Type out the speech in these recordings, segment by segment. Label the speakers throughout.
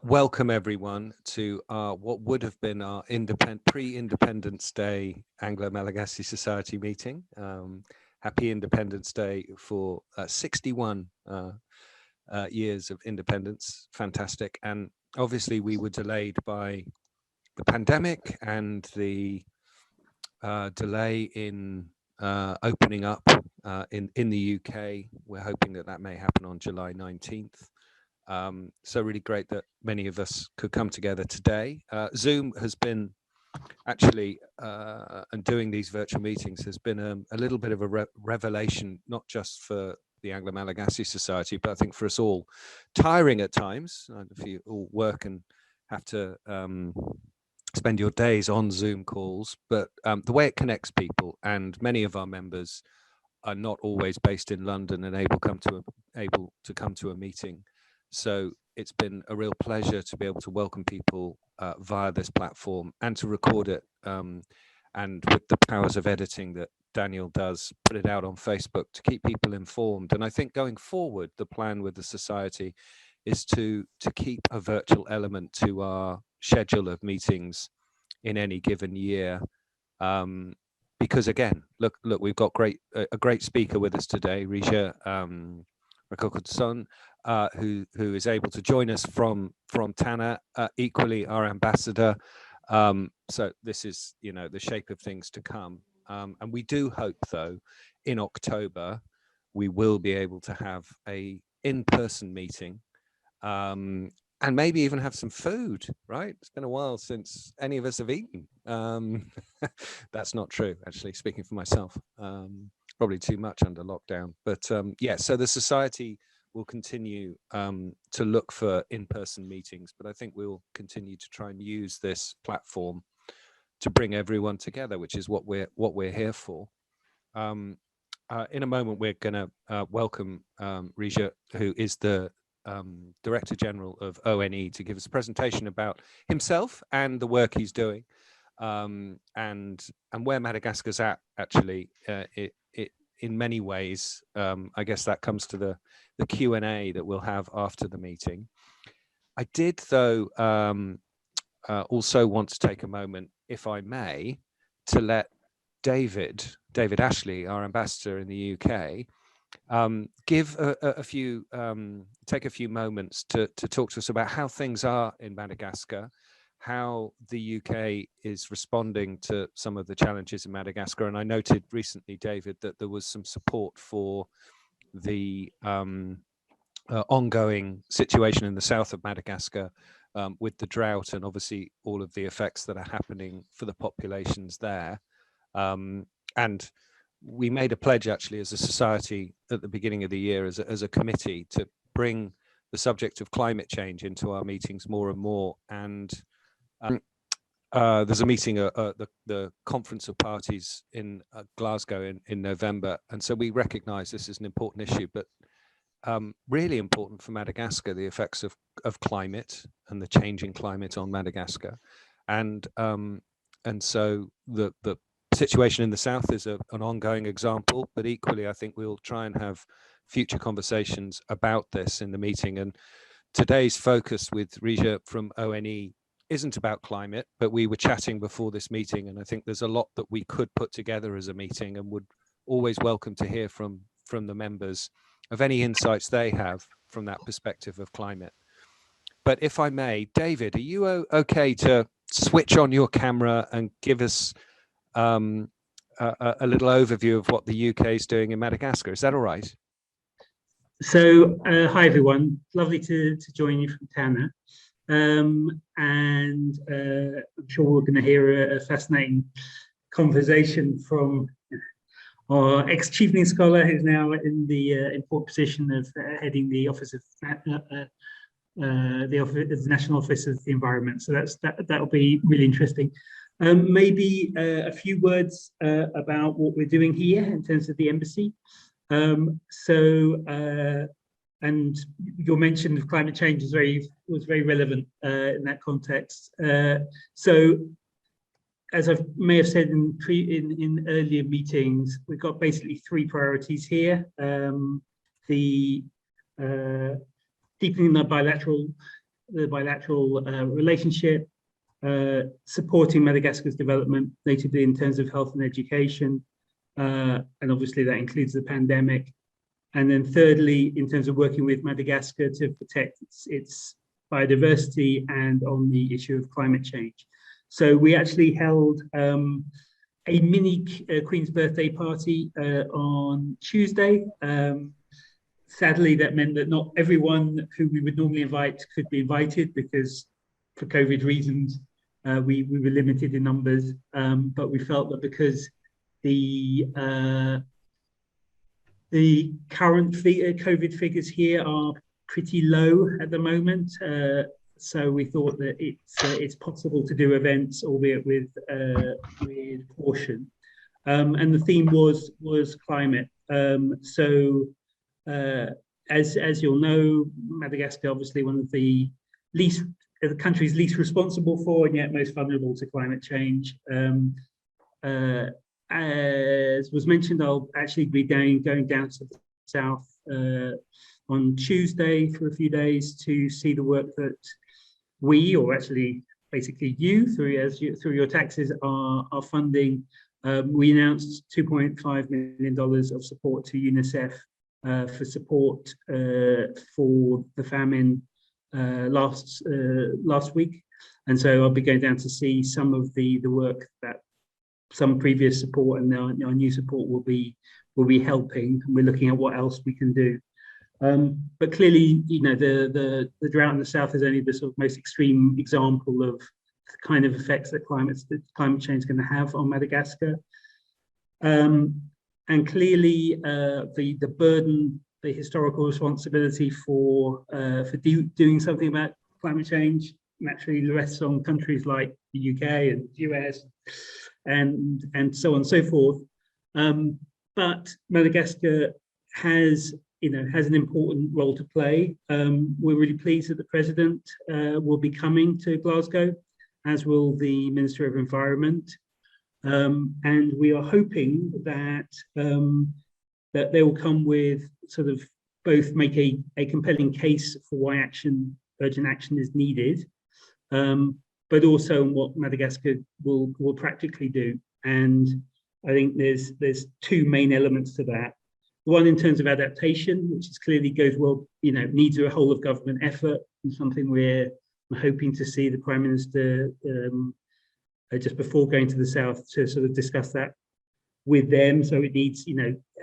Speaker 1: Welcome everyone to what would have been our pre-Independence Day Anglo-Malagasy Society meeting. Happy Independence Day for 61 years of independence. Fantastic. And obviously we were delayed by the pandemic and the delay in opening up in the UK. We're hoping that may happen on July 19th. So really great that many of us could come together today. Zoom has been actually, and doing these virtual meetings has been a little bit of a revelation, not just for the Anglo-Malagasy Society, but I think for us all, tiring at times. If you all work and have to spend your days on Zoom calls, but the way it connects people, and many of our members are not always based in London and able to come to a meeting. So it's been a real pleasure to be able to welcome people via this platform and to record it. And with the powers of editing that Daniel does, put it out on Facebook to keep people informed. And I think going forward, the plan with the Society is to keep a virtual element to our schedule of meetings in any given year. Because again, look, we've got a great speaker with us today, Rija Rakotoson, who is able to join us from Tana, equally our ambassador. So this is, the shape of things to come. And we do hope, though, in October, we will be able to have a in-person meeting and maybe even have some food, right? It's been a while since any of us have eaten. That's not true, actually, speaking for myself. Probably too much under lockdown. But yeah, so the Society will continue to look for in-person meetings, but I think we'll continue to try and use this platform to bring everyone together, which is what we're here for. In a moment, we're going to welcome Rija, who is the Director General of ONE, to give us a presentation about himself and the work he's doing, and where Madagascar's at, actually. In many ways, I guess that comes to the Q&A that we'll have after the meeting. I did, though, also want to take a moment, if I may, to let David Ashley, our ambassador in the UK, give take a few moments to talk to us about how things are in Madagascar, how the UK is responding to some of the challenges in Madagascar. And I noted recently, David, that there was some support for the ongoing situation in the south of Madagascar with the drought and obviously all of the effects that are happening for the populations there. And we made a pledge, actually, as a Society at the beginning of the year, as a committee, to bring the subject of climate change into our meetings more and more. And there's a meeting, the Conference of Parties in Glasgow in November. And so we recognize this is an important issue, but really important for Madagascar, the effects of climate and the changing climate on Madagascar. And so the situation in the south is an ongoing example, but equally, I think we'll try and have future conversations about this in the meeting. And today's focus with Rija from ONE isn't about climate, but we were chatting before this meeting, and I think there's a lot that we could put together as a meeting, and would always welcome to hear from the members of any insights they have from that perspective of climate. But if I may, David, are you okay to switch on your camera and give us a little overview of what the UK is doing in Madagascar? Is that all right?
Speaker 2: So, hi everyone. Lovely to join you from Tana. And I'm sure we're going to hear a fascinating conversation from our ex-Chevening Scholar, who's now in the important position of heading the Office of the National Office of the Environment. So that'll be really interesting. Maybe a few words about what we're doing here in terms of the embassy. And your mention of climate change was very relevant in that context. So, as I may have said in earlier meetings, we've got basically three priorities here: the deepening the bilateral the bilateral relationship, supporting Madagascar's development, notably in terms of health and education, and obviously that includes the pandemic. And then thirdly, in terms of working with Madagascar to protect its biodiversity and on the issue of climate change. So we actually held a mini Queen's birthday party on Tuesday. Sadly, that meant that not everyone who we would normally invite could be invited because for COVID reasons, we were limited in numbers. But we felt that because the current COVID figures here are pretty low at the moment, so we thought that it's possible to do events, albeit with caution. And the theme was climate. As you'll know, Madagascar obviously one of the countries least responsible for and yet most vulnerable to climate change. As was mentioned, I'll actually be going down to the south on Tuesday for a few days to see the work that we, or actually basically you, through your taxes, are funding. We announced $2.5 million of support to UNICEF for support for the famine last week, and so I'll be going down to see some of the work that some previous support and our new support will be helping, and we're looking at what else we can do. But clearly, you know, the drought in the south is only the sort of most extreme example of the kind of effects that climate change is going to have on Madagascar. And clearly, the burden, the historical responsibility for doing something about climate change naturally rests on countries like the UK and the US, and so on and so forth. But Madagascar has an important role to play. We're really pleased that the President will be coming to Glasgow, as will the Minister of Environment. And we are hoping that they will come with sort of both make a compelling case for why urgent action is needed, but also what Madagascar will practically do. And I think there's two main elements to that. One in terms of adaptation, which is clearly needs a whole of government effort, and something we're hoping to see the Prime Minister just before going to the south to sort of discuss that with them. So it needs,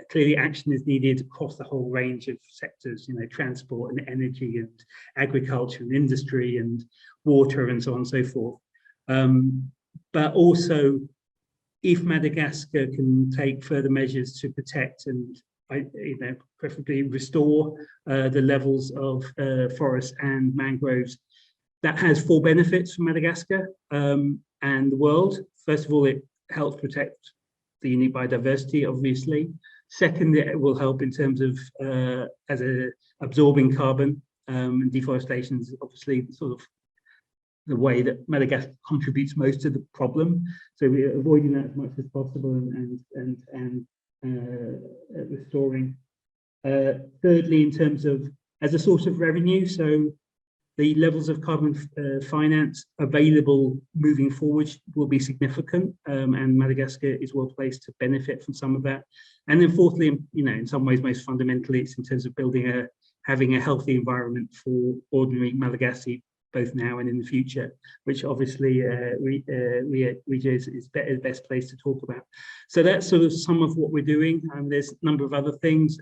Speaker 2: clearly action is needed across the whole range of sectors, transport and energy and agriculture and industry and water and so on and so forth. But also, if Madagascar can take further measures to protect and preferably restore the levels of forests and mangroves, that has four benefits for Madagascar and the world. First of all, it helps protect the unique biodiversity, obviously. Second, it will help in terms of absorbing carbon, and deforestation is obviously sort of the way that Madagascar contributes most to the problem. So we're avoiding that as much as possible and restoring. Thirdly, in terms of as a source of revenue, so the levels of carbon finance available moving forward will be significant, and Madagascar is well placed to benefit from some of that. And then fourthly, in some ways, most fundamentally, it's in terms of having a healthy environment for ordinary Malagasy, both now and in the future, which obviously Rija is best placed to talk about. So that's sort of some of what we're doing. There's a number of other things,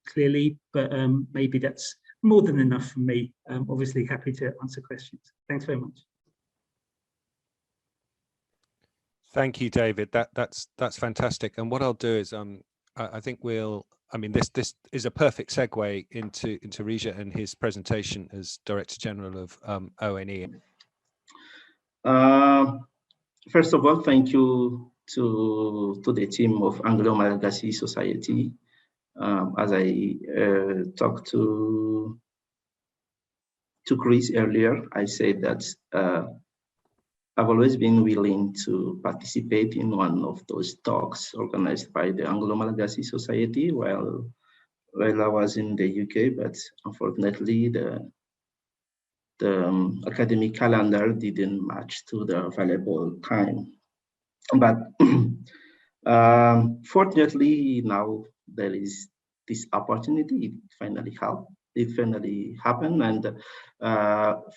Speaker 2: clearly, but maybe that's more than enough for me. Obviously happy to answer questions. Thanks very much.
Speaker 1: Thank you, David. That's fantastic. And what I'll do is I think this is a perfect segue into Rija and his presentation as Director General of ONE.
Speaker 3: First of all, thank you to the team of Anglo-Malagasy Society. As I talked to Chris earlier, I said that I've always been willing to participate in one of those talks organized by the Anglo-Malagasy Society while I was in the UK, but unfortunately the academic calendar didn't match to the available time. But fortunately, now there is this opportunity. It finally happened, and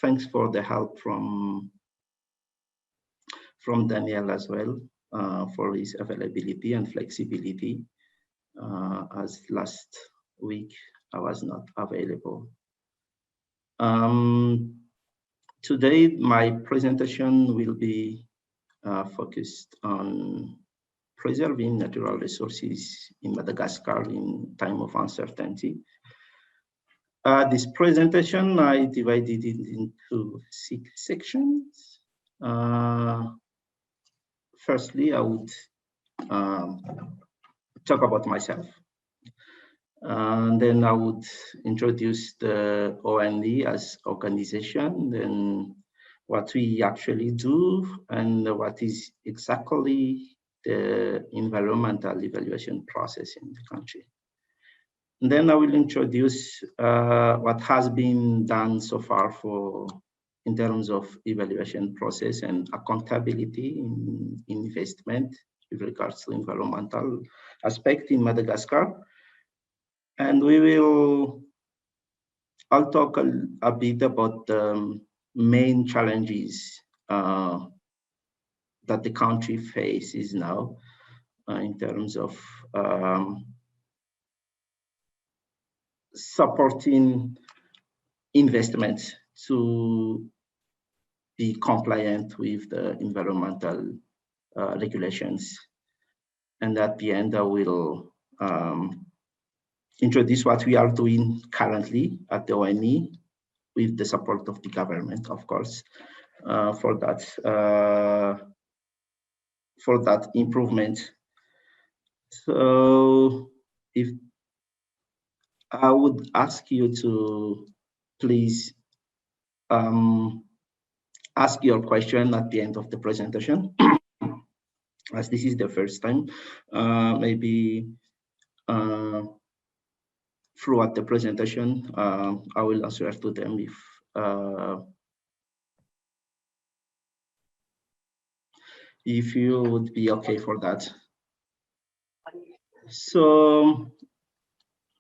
Speaker 3: thanks for the help from Daniel as well for his availability and flexibility. As last week I was not available. Today my presentation will be focused on preserving natural resources in Madagascar in time of uncertainty. This presentation, I divided it into 6 sections. Firstly, I would talk about myself. And then I would introduce the OND as organization, then what we actually do, and what is exactly the environmental evaluation process in the country. And then I will introduce what has been done so far in terms of evaluation process and accountability in investment with regards to environmental aspect in Madagascar. And I'll talk a bit about the main challenges that the country faces now in terms of supporting investments to be compliant with the environmental regulations. And at the end, I will introduce what we are doing currently at the ONE with the support of the government, of course, for that improvement. So if I would ask you to please ask your question at the end of the presentation, as this is the first time, maybe throughout the presentation, I will answer to them if you would be okay for that. So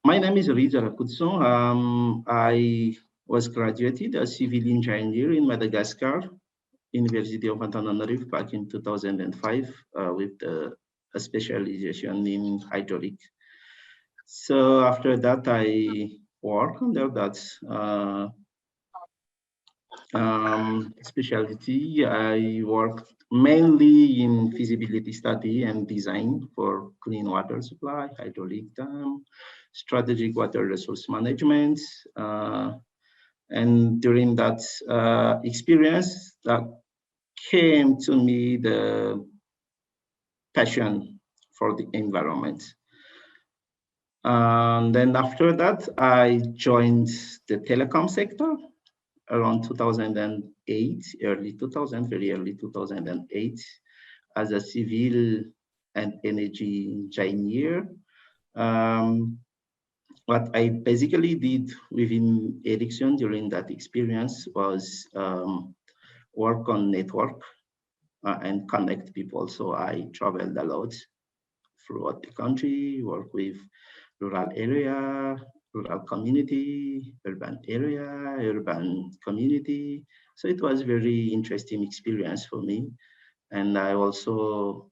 Speaker 3: my name is Rija Rakotoson. I was graduated as civil engineer in Madagascar, University of Antananarivo back in 2005 with a specialization in hydraulic. So after that, I worked under that specialty. I worked mainly in feasibility study and design for clean water supply, hydraulic dam, strategic water resource management. And during that experience, that came to me the passion for the environment. And then after that, I joined the telecom sector around 2008, very early 2008, as a civil and energy engineer. What I basically did within Ericsson during that experience was work on network and connect people. So I traveled a lot throughout the country, work with rural area, rural community, urban area, urban community. So it was very interesting experience for me. And I also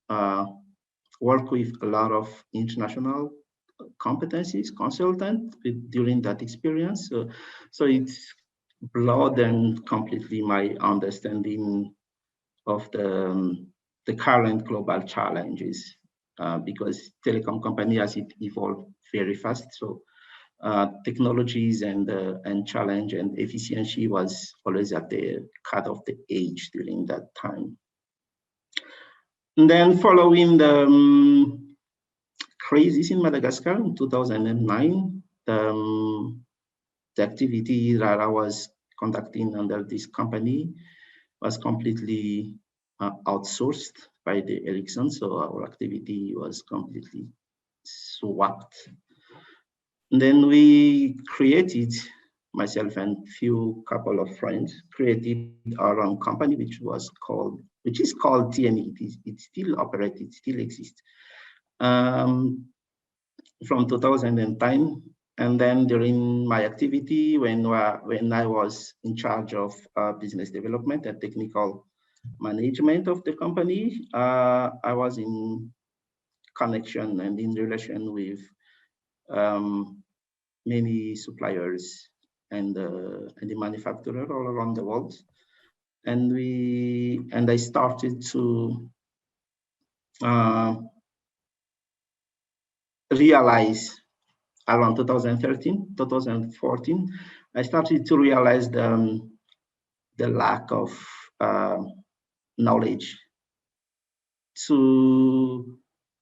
Speaker 3: work with a lot of international competencies, consultant during that experience. So it's broadened completely my understanding of the current global challenges because telecom company as it evolved very fast. So technologies and challenge and efficiency was always at the cut of the edge during that time. And then following the crisis in Madagascar in 2009, the activity that I was conducting under this company was completely outsourced by the Ericsson. So our activity was completely swapped. And then we created myself and couple of friends created our own company, which is called TME. It still operates, it still exists. From 2010, and then during my activity, when I was in charge of business development and technical management of the company, I was in connection and in relation with many suppliers and the manufacturer all around the world, and I started to realize around 2013, 2014, I started to realize the lack of knowledge to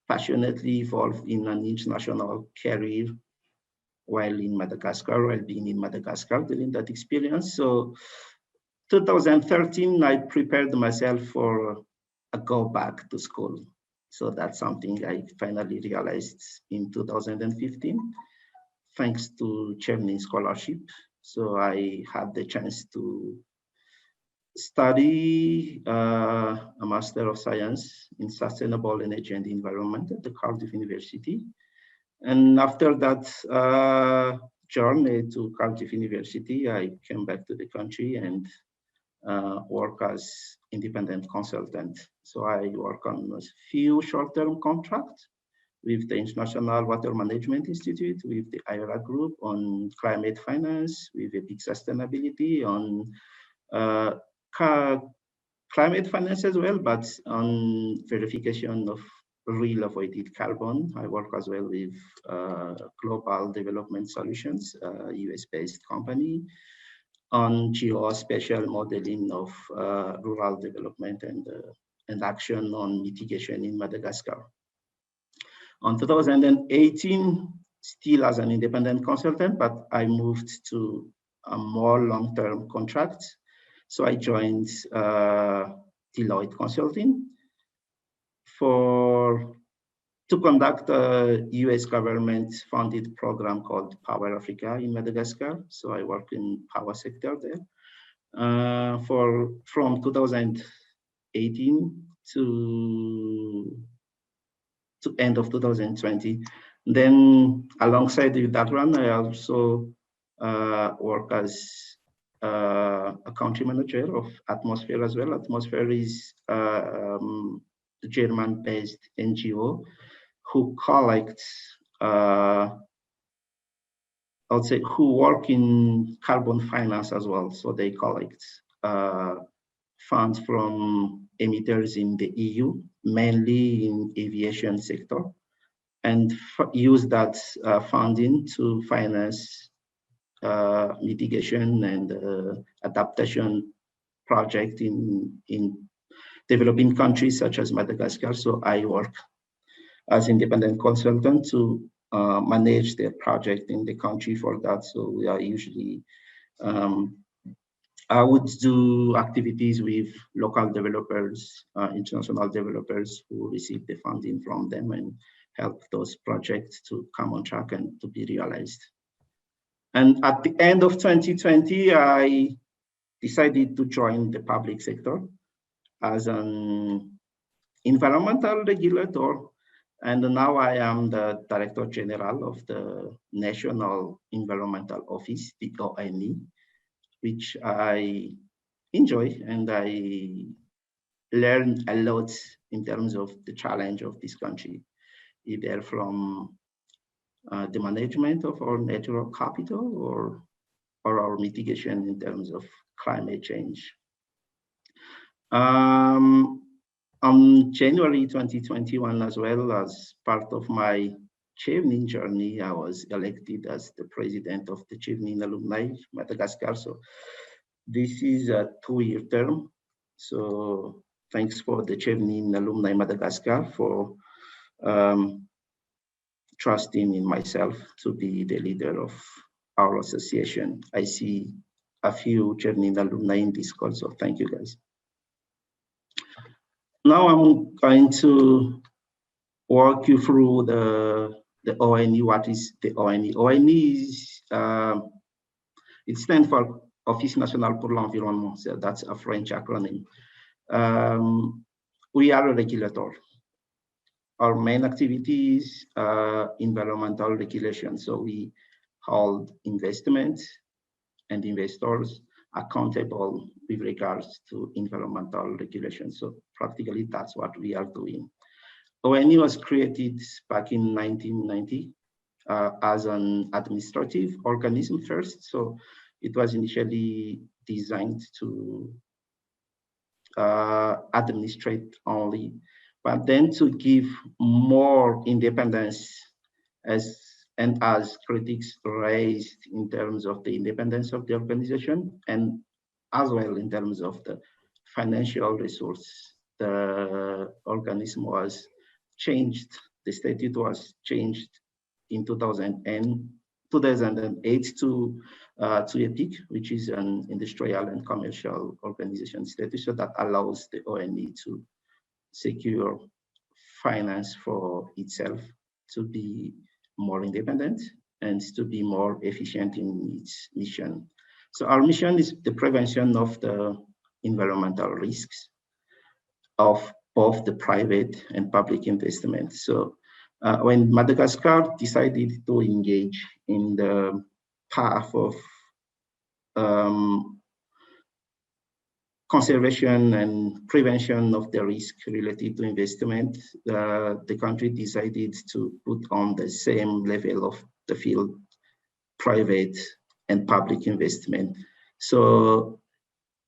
Speaker 3: passionately evolve in an international career while in Madagascar, while being in Madagascar during that experience. So 2013, I prepared myself for a go back to school. So that's something I finally realized in 2015, thanks to Chevening Scholarship. So I had the chance to study a Master of Science in Sustainable Energy and Environment at the Cardiff University. And after that journey to Cardiff University, I came back to the country and work as independent consultant. So I work on a few short-term contracts with the International Water Management Institute, with the IRA Group on climate finance, with EPIC sustainability, on climate finance as well, but on verification of real avoided carbon. I work as well with Global Development Solutions, a US-based company, on geospatial modeling of rural development and action on mitigation in Madagascar. On 2018, still as an independent consultant, but I moved to a more long-term contract. So I joined Deloitte Consulting to conduct a US government-funded program called Power Africa in Madagascar. So I work in power sector there from 2018 to end of 2020. Then alongside with that one, I also work as a country manager of Atmosphere as well. Atmosphere is a German-based NGO who collects, who work in carbon finance as well. So they collect funds from emitters in the EU, mainly in aviation sector, and use that funding to finance mitigation and adaptation project in developing countries such as Madagascar. So I work as independent consultant to manage their project in the country for that. So we are usually, I would do activities with local developers, international developers who receive the funding from them and help those projects to come on track and to be realized. And at the end of 2020, I decided to join the public sector as an environmental regulator. And now I am the Director General of the National Environmental Office, the ONE, which I enjoy, and I learn a lot in terms of the challenge of this country, either from the management of our natural capital or our mitigation in terms of climate change. On January 2021, as well, as part of my Chevening journey, I was elected as the president of the Chevening Alumni Madagascar. So this is a 2-year term. So thanks for the Chevening Alumni Madagascar for trusting in myself to be the leader of our association. I see a few Chevening alumni in this call, so thank you guys. Now I'm going to walk you through the ONE. What is the ONE? ONE is It stands for Office National pour l'Environnement, so that's a French acronym. We are a regulator. Our main activity is environmental regulation. So we hold investments and investors accountable with regards to environmental regulation. So practically that's what we are doing. ONE was created back in 1990 as an administrative organism first. So it was initially designed to administrate only, but then to give more independence as critics raised in terms of the independence of the organization and as well in terms of the financial resource. The organism was changed, the statute was changed in 2008 to EPIC, which is an industrial and commercial organization status, so that allows the ONE to secure finance for itself, to be more independent and to be more efficient in its mission. So our mission is the prevention of the environmental risks of both the private and public investment. So when Madagascar decided to engage in the path of conservation and prevention of the risk related to investment, the country decided to put on the same level of the field private and public investment. So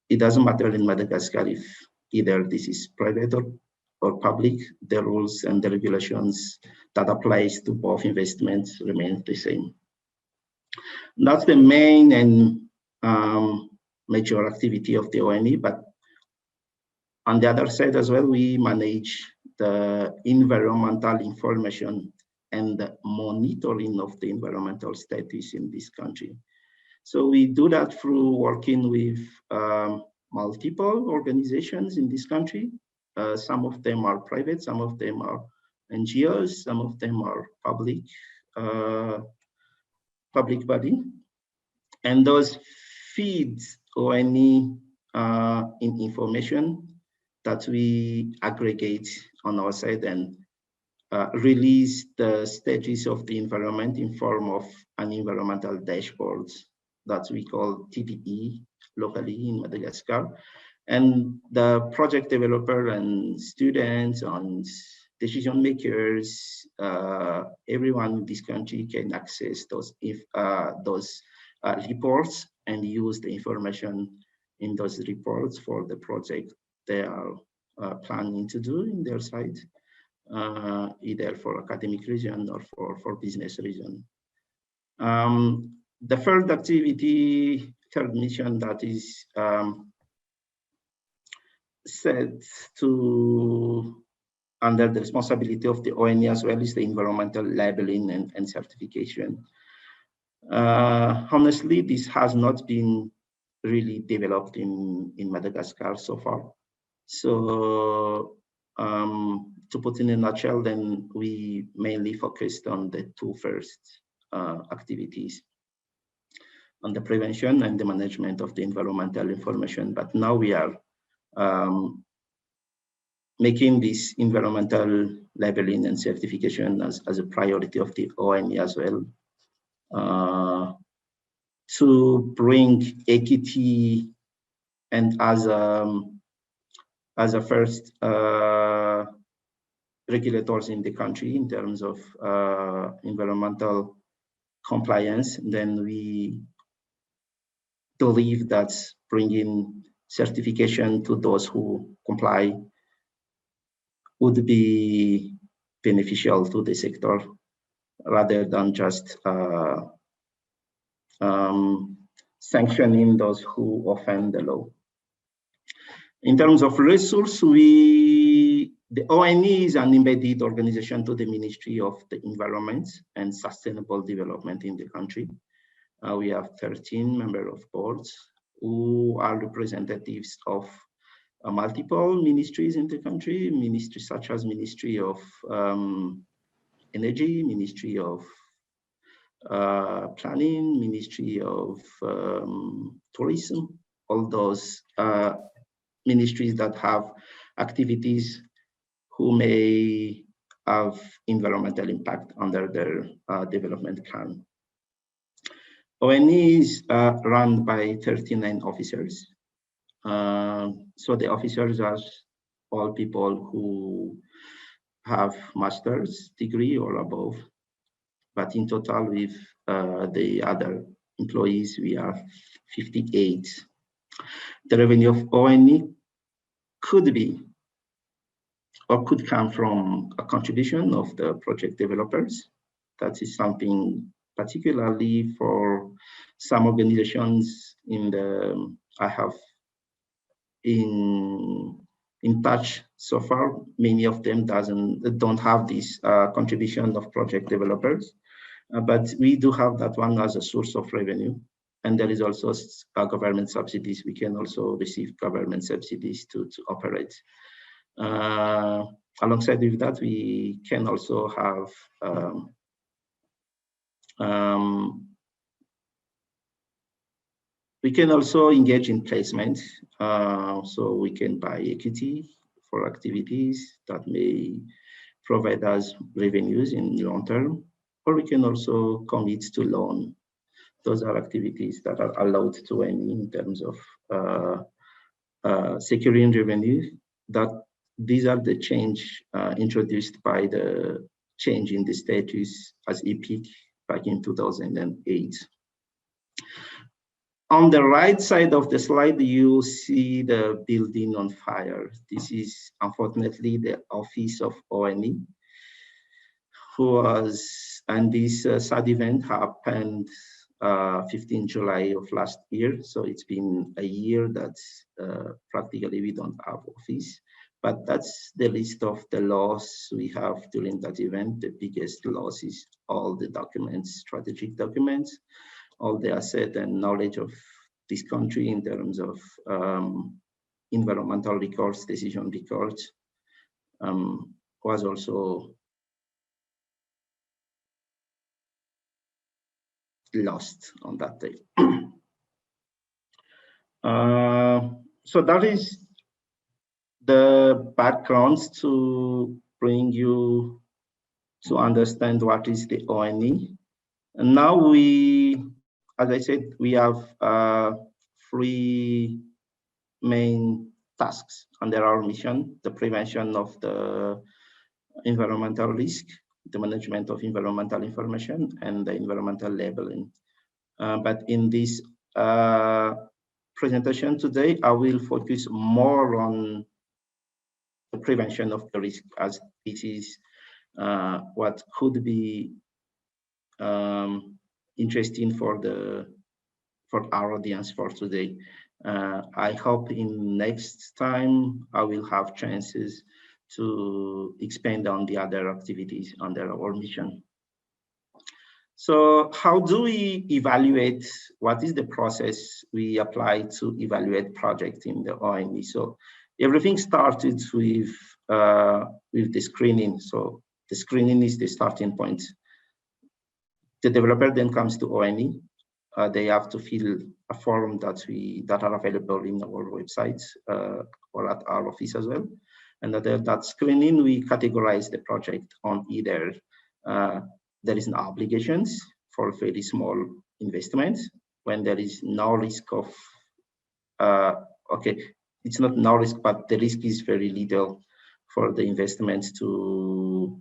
Speaker 3: it doesn't matter in Madagascar if either this is private or public, the rules and the regulations that applies to both investments remain the same. That's the main and major activity of the ONE, but on the other side as well, we manage the environmental information and the monitoring of the environmental status in this country. So we do that through working with multiple organizations in this country. Some of them are private, some of them are NGOs, some of them are public body. And those feeds ONE in information that we aggregate on our side and release the status of the environment in form of an environmental dashboard that we call TDE locally in Madagascar. And the project developer and students and decision makers, everyone in this country can access those reports and use the information in those reports for the project they are planning to do in their site, either for academic reason or for business reason. The third mission that is set to under the responsibility of the ONE as well is the environmental labeling and certification. Honestly, this has not been really developed in Madagascar so far. So to put in a nutshell, then we mainly focused on the two first activities, on the prevention and the management of the environmental information. But now we are making this environmental labeling and certification as a priority of the ONE as well, to bring equity and as a first regulators in the country in terms of environmental compliance. Then we believe that bringing certification to those who comply would be beneficial to the sector rather than just sanctioning those who offend the law. In terms of resource, the ONE is an embedded organization to the Ministry of the Environment and Sustainable Development in the country. We have 13 members of boards who are representatives of multiple ministries in the country, ministries such as Ministry of Energy, Ministry of Planning, Ministry of Tourism, all those ministries that have activities who may have environmental impact under their development plan. ONE is run by 39 officers. So the officers are all people who have master's degree or above, but in total with the other employees, we are 58. The revenue of ONE could be or could come from a contribution of the project developers. That is something particularly for some organizations I have in touch so far. Many of them don't have this contribution of project developers, but we do have that one as a source of revenue. And there is also government subsidies. We can also receive government subsidies to operate. Alongside with that, we can also have we can also engage in placement. So we can buy equity for activities that may provide us revenues in the long term, or we can also commit to loan. Those are activities that are allowed to ONE in terms of securing revenue. These are the change introduced by the change in the status as EPIC back in 2008. On the right side of the slide, you see the building on fire. This is unfortunately the office of ONE, and this sad event happened 15 July of last year. So it's been a year that practically we don't have office, but that's the list of the loss we have during that event. The biggest loss is all the documents, strategic documents, all the asset and knowledge of this country in terms of environmental records, decision records, was also lost on that day. So that is the background to bring you to understand what is the ONE. And now as I said, we have 3 main tasks under our mission: the prevention of the environmental risk, the management of environmental information, and the environmental labeling. But in this presentation today, I will focus more on the prevention of the risk, as it is what could be interesting for our audience for today. I hope in next time I will have chances to expand on the other activities under our mission. So how do we evaluate? What is the process we apply to evaluate projects in the ONE? So everything started with the screening. So the screening is the starting point. The developer then comes to ONE. They have to fill a form that are available in our website or at our office as well. And at that screening, we categorize the project on either there is no obligations for very small investments, when there is no risk of, it's not no risk, but the risk is very little for the investments to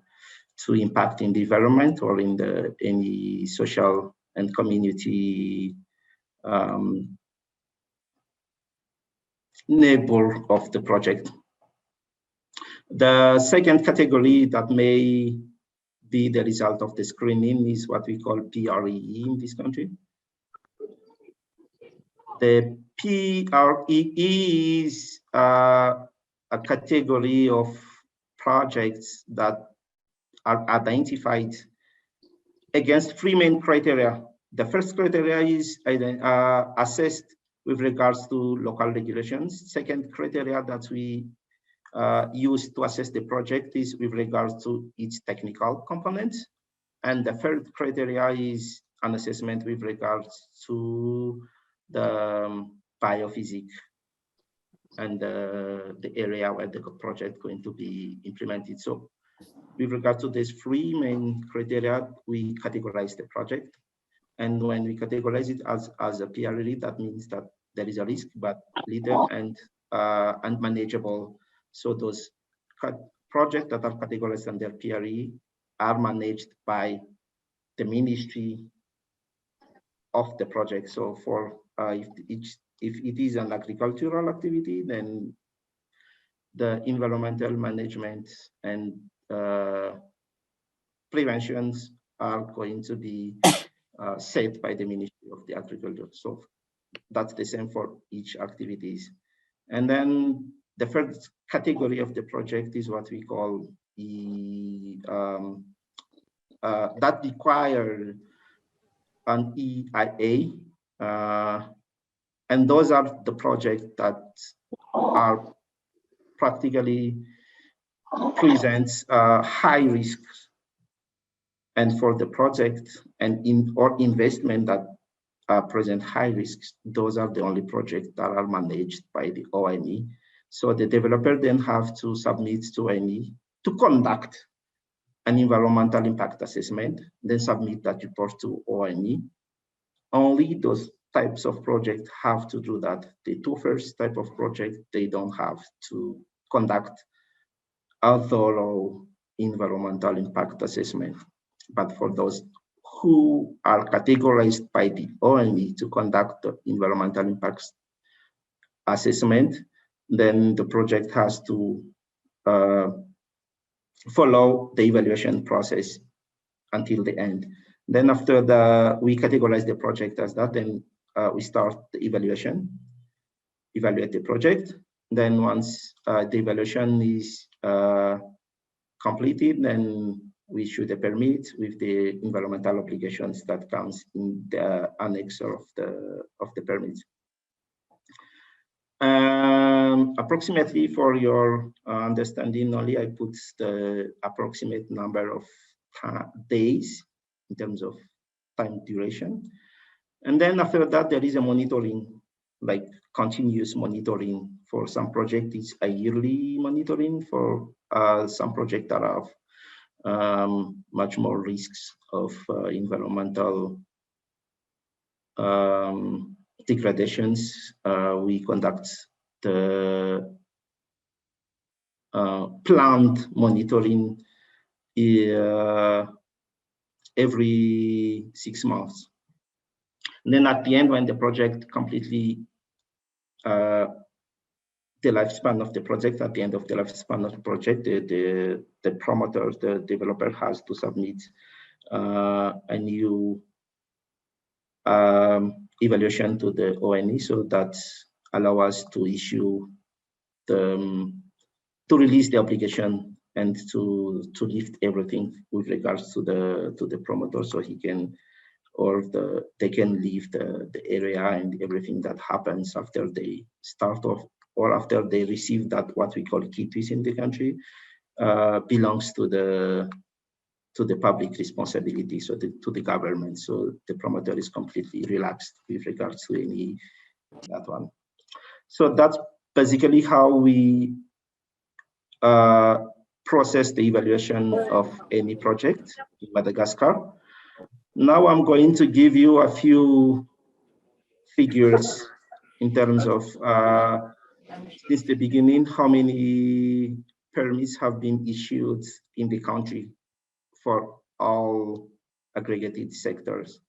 Speaker 3: impact in the environment or in any social and community neighbor of the project. The second category that may be the result of the screening is what we call PREE in this country. The PREE is a category of projects that are identified against 3 main criteria. The first criteria is assessed with regards to local regulations. Second criteria that we use to assess the project is with regards to its technical components. And the third criteria is an assessment with regards to the biophysics and the area where the project is going to be implemented. So with regard to these three main criteria, we categorize the project. And when we categorize it as a PRE, that means that there is a risk, but little and manageable. So those projects that are categorized under PRE are managed by the ministry of the project. So for if it is an agricultural activity, then the environmental management and preventions are going to be set by the Ministry of the Agriculture. So that's the same for each activities. And then the first category of the project is what we call that require an EIA, and those are the projects that are practically presents high risks. And for the project and investment that present high risks, those are the only projects that are managed by the ONE. So the developer then have to submit to ONE to conduct an environmental impact assessment, then submit that report to ONE. Only those types of projects have to do that. The two first type of projects, they don't have to conduct a thorough environmental impact assessment. But for those who are categorized by the ONE to conduct the environmental impact assessment, then the project has to follow the evaluation process until the end. Then after we categorize the project as that, then we start the evaluate the project. Then once the evaluation is completed, then we issue the permit with the environmental obligations that comes in the annex of the permit. Approximately for your understanding only, I put the approximate number of days in terms of time duration. And then after that, there is a monitoring, like continuous monitoring. For some projects, it's a yearly monitoring. For some projects that have much more risks of environmental degradations, we conduct the planned monitoring every 6 months. And then at the end, when the project completely, the lifespan of the project, at the end of the lifespan of the project, the promoter, the developer has to submit a new evaluation to the ONE, so that allow us to issue to release the obligation and to lift everything with regards to the promoter, so he can, or they can leave the area, and everything that happens after they start off or after they receive that, what we call KITs in the country, belongs to the public responsibility, so to the government. So the promoter is completely relaxed with regards to that one. So that's basically how we process the evaluation of any project in Madagascar. Now I'm going to give you a few figures in terms of since the beginning, how many permits have been issued in the country for all aggregated sectors.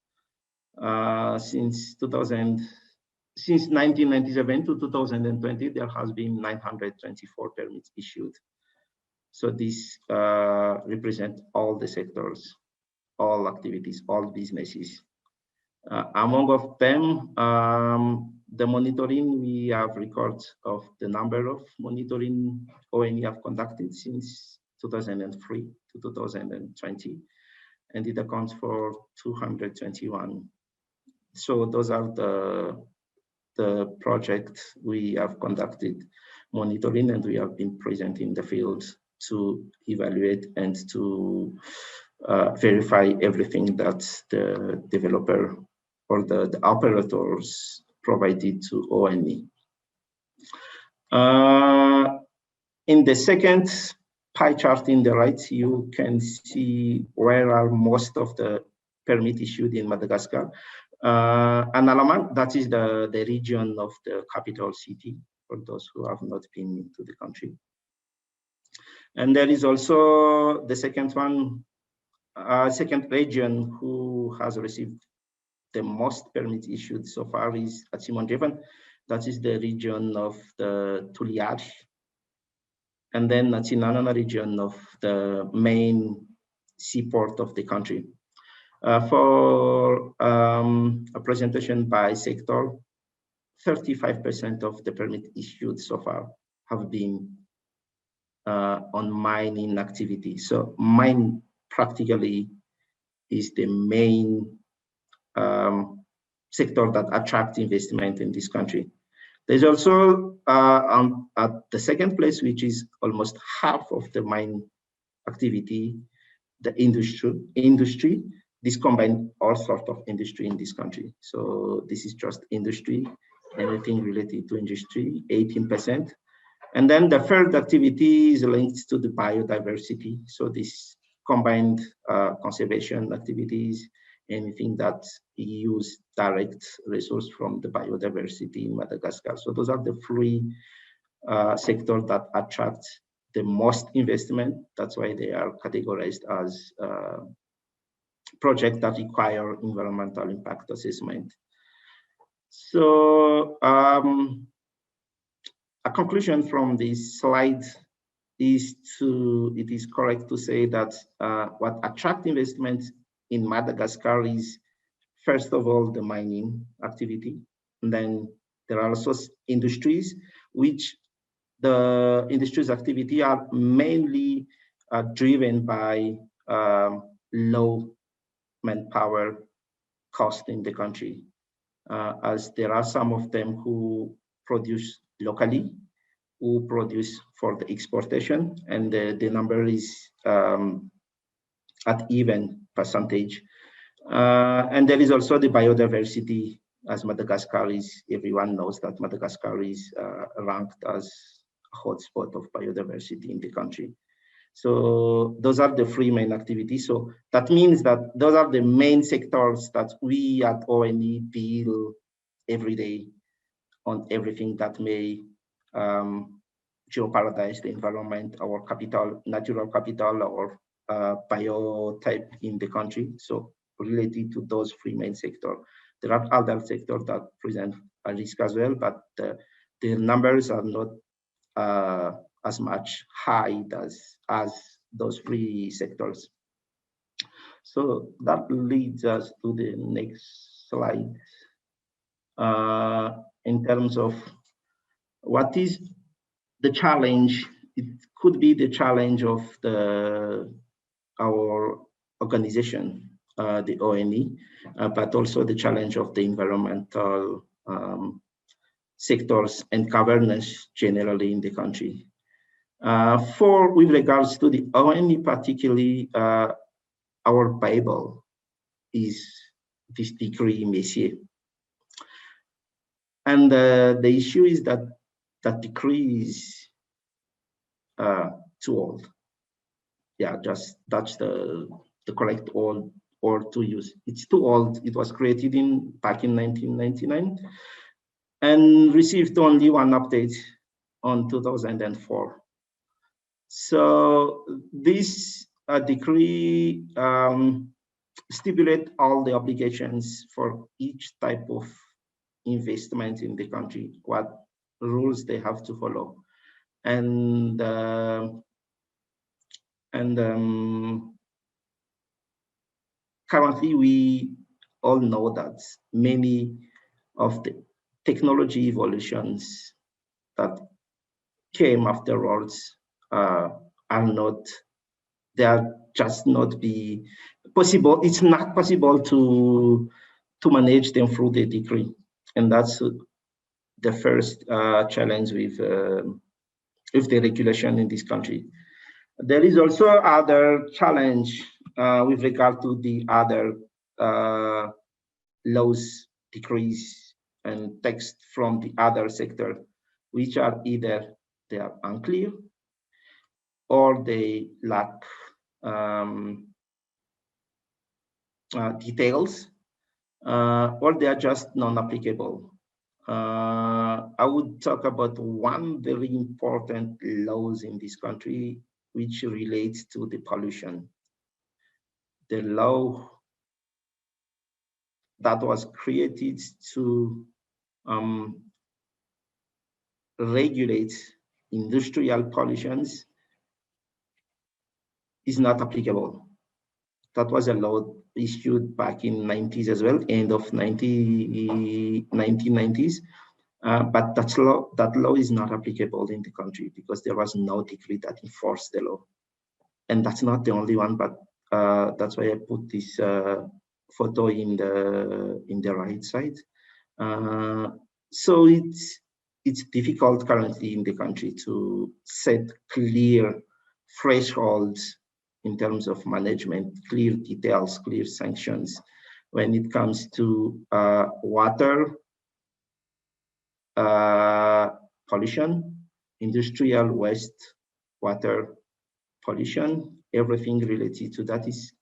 Speaker 3: Since 1997 to 2020, there has been 924 permits issued. So this represents all the sectors, all activities, all businesses. Among of them, the monitoring, we have records of the number of monitoring ONE have conducted since 2003 to 2020, and it accounts for 221. So those are the projects we have conducted monitoring, and we have been present in the field to evaluate and to verify everything that the developer or the operators provided to ONE. In the second pie chart in the right, you can see where are most of the permit issued in Madagascar. Analamang, that is the region of the capital city, for those who have not been into the country. And there is also the second one, second region who has received the most permits issued so far is at Simonjevan. That is the region of the Tuliari. And then at Sinanana region of the main seaport of the country. For a presentation by sector, 35% of the permit issued so far have been on mining activity. So mine practically is the main sector that attracts investment in this country. There's also at the second place, which is almost half of the mine activity, the industry. This combines all sorts of industry in this country. So this is just industry, anything related to industry, 18%. And then the third activity is linked to the biodiversity. So this combined conservation activities, anything that use direct resource from the biodiversity in Madagascar. So those are the three sectors that attract the most investment. That's why they are categorized as projects that require environmental impact assessment. So a conclusion from this slide is it is correct to say that what attracts investment in Madagascar is, first of all, the mining activity. And then there are also industries, which the industries activity are mainly driven by low manpower cost in the country, as there are some of them who produce locally, who produce for the exportation, and the number is at even percentage. And there is also the biodiversity, as Madagascar is, everyone knows that Madagascar is ranked as a hotspot of biodiversity in the country. So those are the three main activities. So that means that those are the main sectors that we at ONE deal every day on everything that may jeopardize the environment, our capital, natural capital, or biotype in the country. So related to those three main sectors. There are other sectors that present a risk as well, but the numbers are not as much high as those three sectors. So that leads us to the next slide. In terms of what is the challenge, it could be the challenge of our organization, the ONE, but also the challenge of the environmental sectors and governance generally in the country. With regards to the ONE particularly, our Bible is this decree Messier. And the issue is that that decree is too old. Yeah, just that's the correct word to use. It's too old. It was created back in 1999 and received only one update on 2004. So this decree stipulates all the obligations for each type of investment in the country, what rules they have to follow. And currently, we all know that many of the technology evolutions that came afterwards they are just not be possible. It's not possible to manage them through the decree, and that's the first challenge with the regulation in this country. There is also other challenge with regard to the other laws, decrees, and text from the other sector, which are either they are unclear or they lack details, or they are just non-applicable. I would talk about one very important laws in this country, which relates to the pollution. The law that was created to regulate industrial pollutions is not applicable. That was a law issued back in 90s as well, end of 1990s. But that law is not applicable in the country because there was no decree that enforced the law. And that's not the only one, but that's why I put this photo in the right side. So it's difficult currently in the country to set clear thresholds in terms of management, clear details, clear sanctions when it comes to water pollution, industrial waste, water pollution, everything related to that is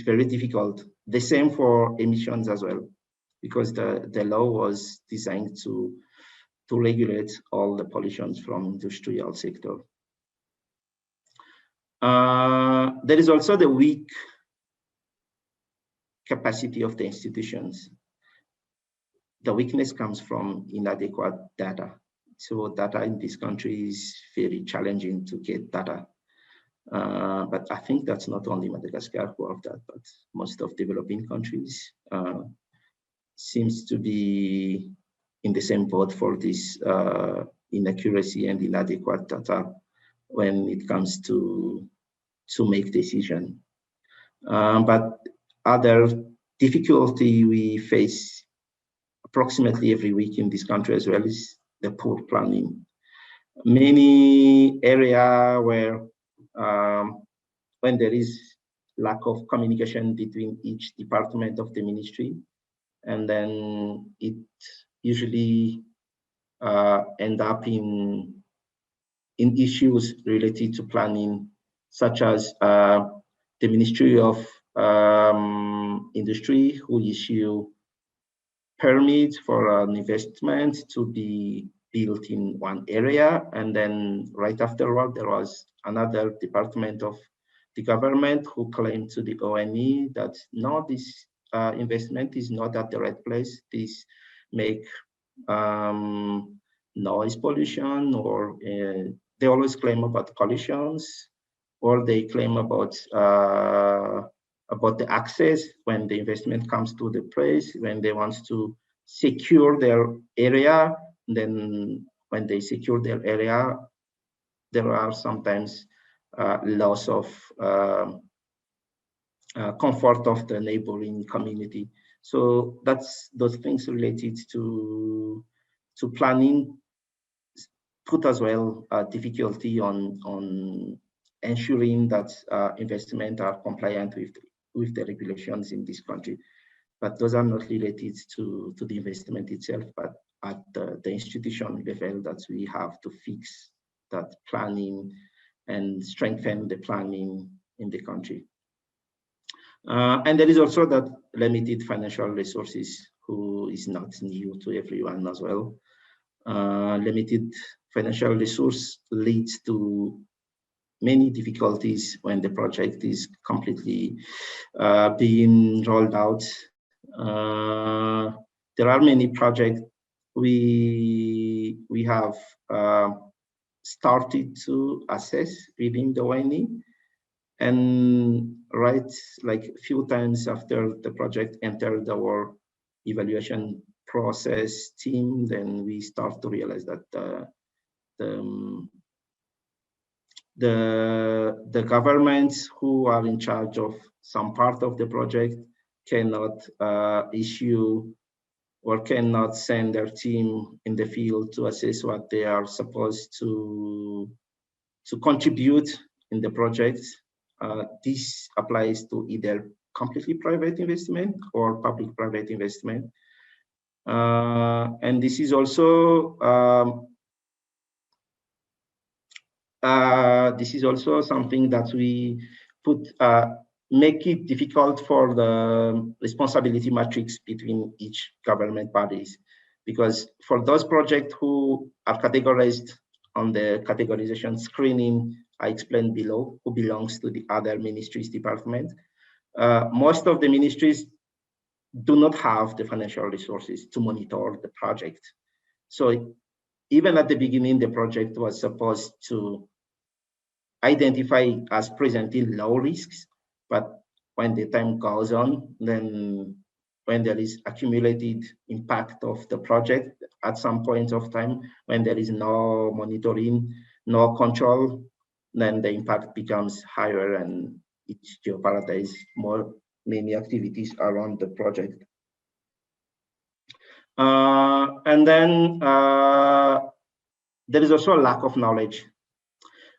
Speaker 3: very difficult. The same for emissions as well, because the law was designed to regulate all the pollutions from industrial sector. There is also the weak capacity of the institutions. The weakness comes from inadequate data. So data in this country is very challenging to get data. But I think that's not only Madagascar who have that, but most of developing countries seems to be in the same boat for this inaccuracy and inadequate data when it comes to make decision. But other difficulty we face approximately every week in this country as well is the poor planning. Many area where when there is lack of communication between each department of the ministry, and then it usually end up in issues related to planning, such as the Ministry of Industry, who issue permits for an investment to be built in one area, and then right afterward there was another department of the government who claimed to the ONE that no, this investment is not at the right place. This make noise pollution, or they always claim about collisions, or they claim about the access when the investment comes to the place, when they want to secure their area. Then when they secure their area, there are sometimes loss of comfort of the neighboring community. So that's those things related to planning put as well difficulty on ensuring that investment are compliant with the regulations in this country. But those are not related to the investment itself, but at the institution level that we have to fix that planning and strengthen the planning in the country. And there is also that limited financial resources, who is not new to everyone as well. Limited financial resource leads to many difficulties when the project is completely being rolled out. There are many projects we have started to assess within the ONE, and right, like a few times after the project entered our evaluation process team, then we start to realize that the governments who are in charge of some part of the project cannot issue or cannot send their team in the field to assess what they are supposed to contribute in the project. This applies to either completely private investment or public-private investment. And this is also something that we put make it difficult for the responsibility matrix between each government bodies, because for those projects who are categorized on the categorization screening I explained below, who belongs to the other ministries department, most of the ministries do not have the financial resources to monitor the project. So even at the beginning, the project was supposed to identify as presenting low risks, but when the time goes on, then when there is accumulated impact of the project at some point of time, when there is no monitoring, no control, then the impact becomes higher and it jeopardizes many activities around the project. And then there is also a lack of knowledge.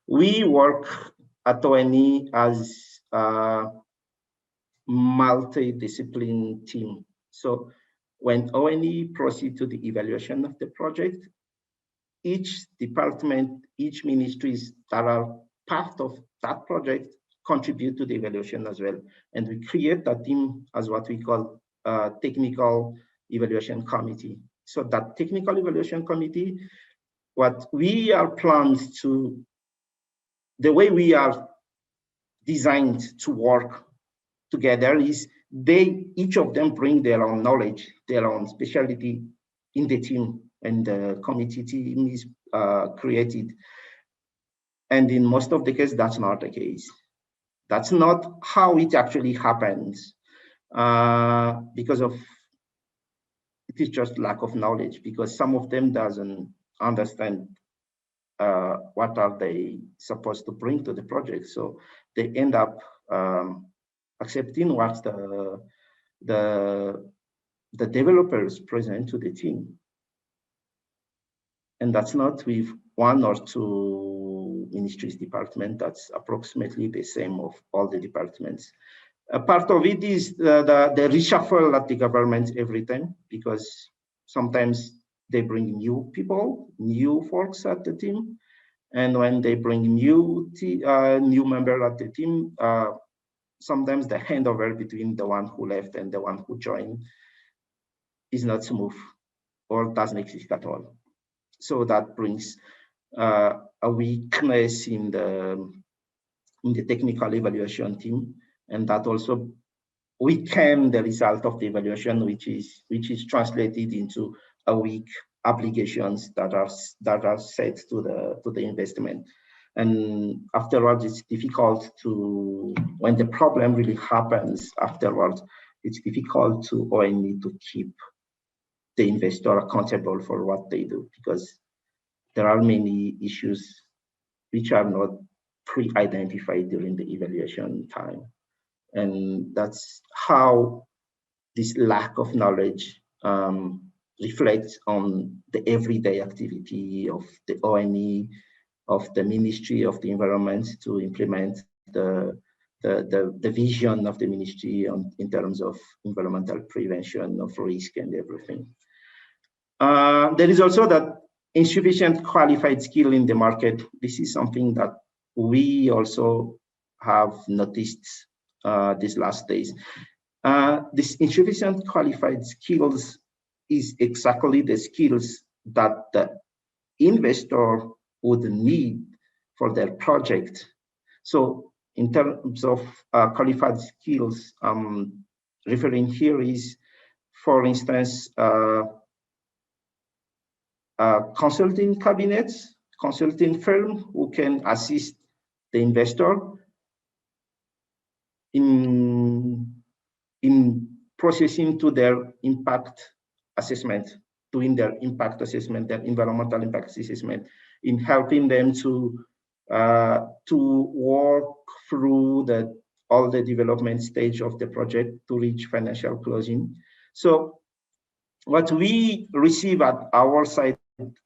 Speaker 3: We work at ONE as a multidisciplinary team. So when ONE proceeds to the evaluation of the project, each department, each ministries that are part of that project contribute to the evaluation as well. And we create that team as what we call a technical evaluation committee. So that technical evaluation committee, what we are planned to, the way we are designed to work together is each of them bring their own knowledge, their own specialty in the team, and the committee team is created. And in most of the cases, that's not the case. That's not how it actually happens, because of it is just lack of knowledge, because some of them doesn't understand what are they supposed to bring to the project. So they end up accepting what the developers present to the team. And that's not with one or two ministries department, that's approximately the same of all the departments. A part of it is the reshuffle at the government every time, because sometimes they bring new people, new folks at the team. And when they bring new member at the team, sometimes the handover between the one who left and the one who joined is not smooth or doesn't exist at all. So that brings a weakness in the technical evaluation team, and that also weaken the result of the evaluation, which is translated into a weak obligations that are set to the investment. And afterwards, it's difficult to, when the problem really happens afterwards, it's difficult to only to keep the investor accountable for what they do, because there are many issues which are not pre-identified during the evaluation time. And that's how this lack of knowledge reflects on the everyday activity of the ONE, of the Ministry of the Environment to implement the vision of the ministry in terms of environmental prevention of risk and everything. There is also that insufficient qualified skill in the market. This is something that we also have noticed these last days. This insufficient qualified skills is exactly the skills that the investor would need for their project. So in terms of qualified skills, referring here is, for instance, consulting cabinets, consulting firm who can assist the investor in processing to their impact assessment, doing their impact assessment, their environmental impact assessment, in helping them to work through all the development stage of the project to reach financial closing. So what we receive at our side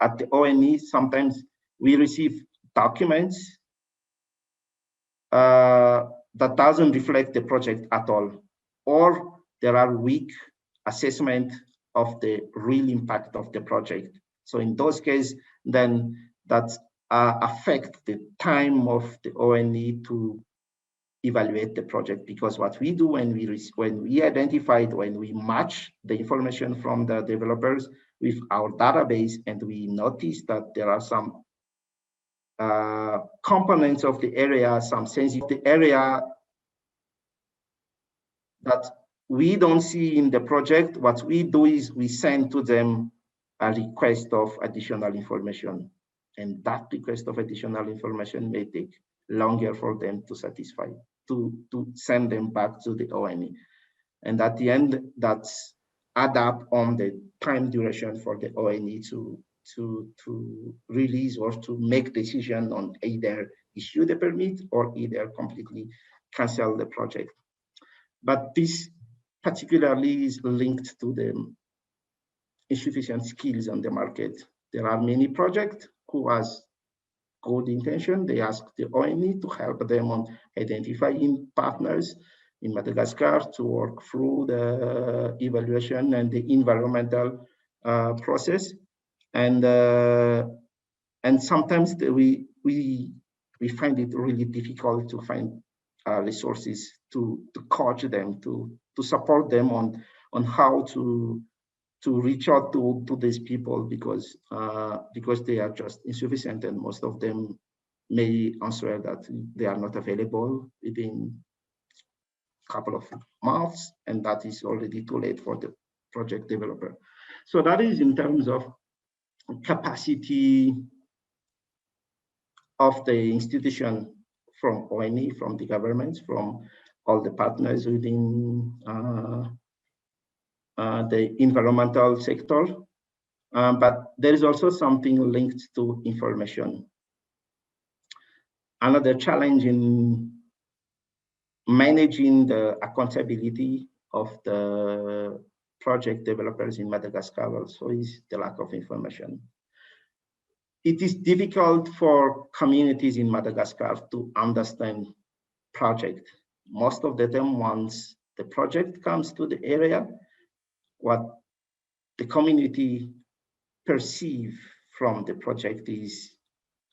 Speaker 3: at the ONE, sometimes we receive documents that doesn't reflect the project at all, or there are weak assessment of the real impact of the project. So in those cases, then that affect the time of the ONE to evaluate the project, because what we do when we match the information from the developers with our database, and we notice that there are some components of the area, some sensitive area that we don't see in the project, what we do is we send to them a request of additional information. And that request of additional information may take longer for them to satisfy, to send them back to the ONE. And at the end, that's add up on the time duration for the ONE to release or to make decision on either issue the permit or either completely cancel the project. But this particularly is linked to the insufficient skills on the market. There are many projects who has good intention. They ask the ONE to help them on identifying partners in Madagascar to work through the evaluation and the environmental process. And sometimes we find it really difficult to find resources to coach them, to support them on how to reach out to these people, because they are just insufficient, and most of them may answer that they are not available within a couple of months, and that is already too late for the project developer. So that is in terms of capacity of the institution, from ONE, from the government, from all the partners within the environmental sector. But there is also something linked to information. Another challenge in managing the accountability of the project developers in Madagascar also is the lack of information. It is difficult for communities in Madagascar to understand project. Most of the time, once the project comes to the area, what the community perceive from the project is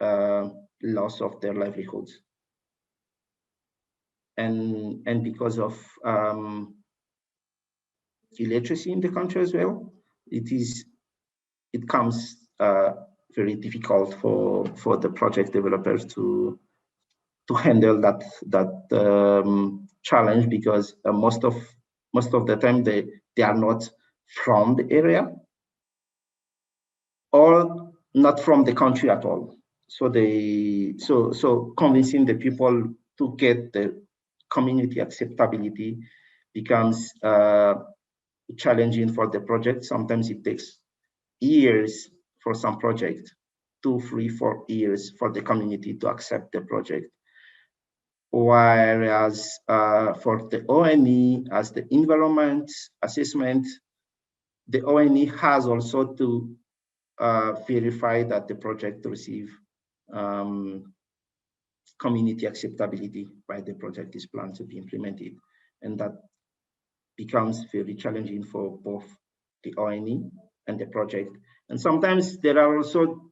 Speaker 3: loss of their livelihoods. And because of illiteracy in the country as well, it comes very difficult for the project developers to handle that challenge, because most of the time they are not from the area or not from the country at all. So so convincing the people to get the community acceptability becomes challenging for the project. Sometimes it takes years for some project, 2, 3, 4 years for the community to accept the project. Whereas for the ONE, as the environment assessment, the ONE has also to verify that the project receive community acceptability by the project is planned to be implemented. And that becomes very challenging for both the ONE and the project. And sometimes there are also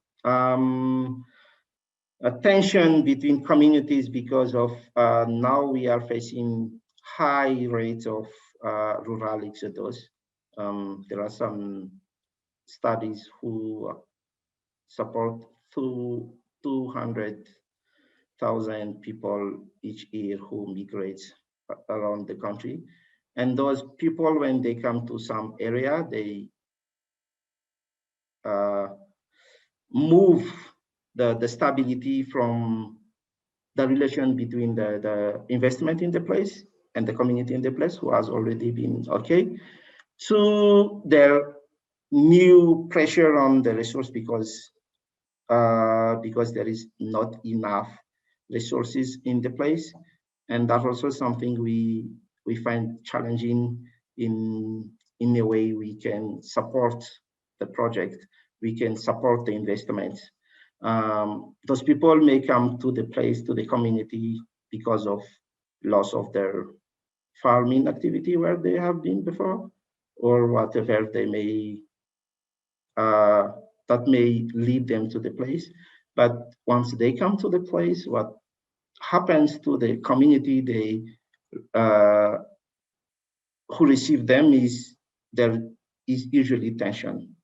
Speaker 3: a tension between communities because of now we are facing high rates of rural exodus. There are some studies who support 200,000 people each year who migrate around the country. And those people, when they come to some area, they move the stability from the relation between the investment in the place and the community in the place, who has already been okay, to their new pressure on the resource because there is not enough resources in the place. And that's also something we find challenging in a way we can support the project, we can support the investments. Those people may come to the place, to the community, because of loss of their farming activity where they have been before, or whatever they may that may lead them to the place. But once they come to the place, what happens to the community who receive them is there is usually tension,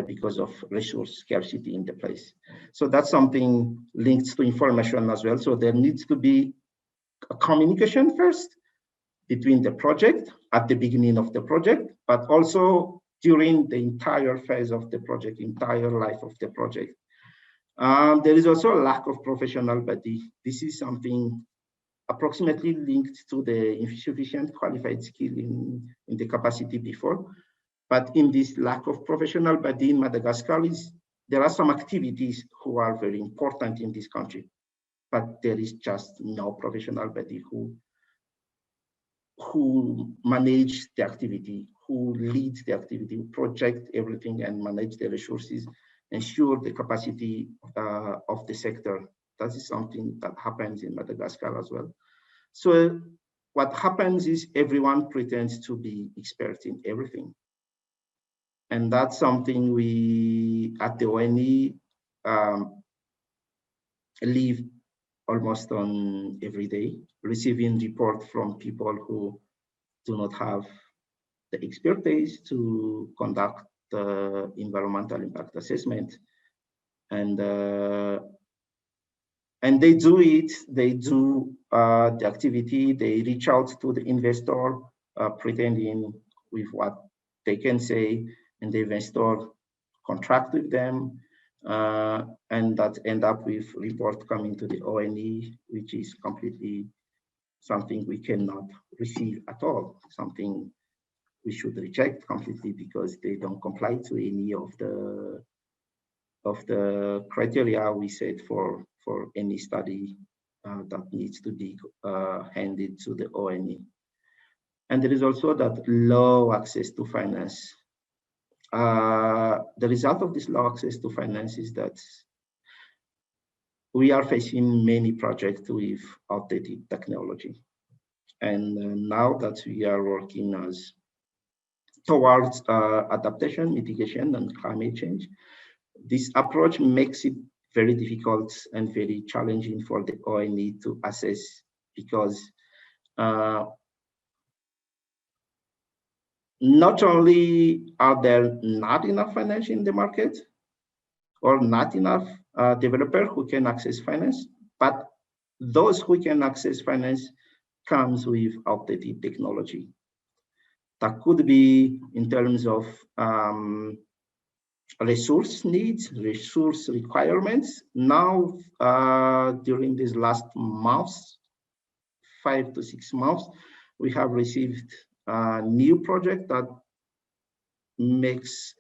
Speaker 3: because of resource scarcity in the place. So that's something linked to information as well. So there needs to be a communication first between the project at the beginning of the project, but also during the entire phase of the project, entire life of the project. There is also a lack of professional body. This is something approximately linked to the insufficient qualified skill in the capacity before. But in this lack of professional body in Madagascar, there are some activities who are very important in this country, but there is just no professional body who manage the activity, who leads the activity, who project everything and manage the resources, ensure the capacity of the sector. That is something that happens in Madagascar as well. So what happens is everyone pretends to be expert in everything. And that's something we at the ONE live almost on every day, receiving report from people who do not have the expertise to conduct the environmental impact assessment. And they do it, they do the activity, they reach out to the investor, pretending with what they can say, and the investor contract with them, and that end up with report coming to the ONE, which is completely something we cannot receive at all, something we should reject completely because they don't comply to any of the criteria we set for any study that needs to be handed to the ONE. And there is also that low access to finance. The result of this low access to finance is that we are facing many projects with outdated technology. And now that we are working towards adaptation, mitigation, and climate change, this approach makes it very difficult and very challenging for the ONE to assess, because not only are there not enough finance in the market or not enough developers who can access finance, but those who can access finance comes with outdated technology. That could be in terms of resource needs, resource requirements. Now, during these last months, 5 to 6 months, we have received a new project that makes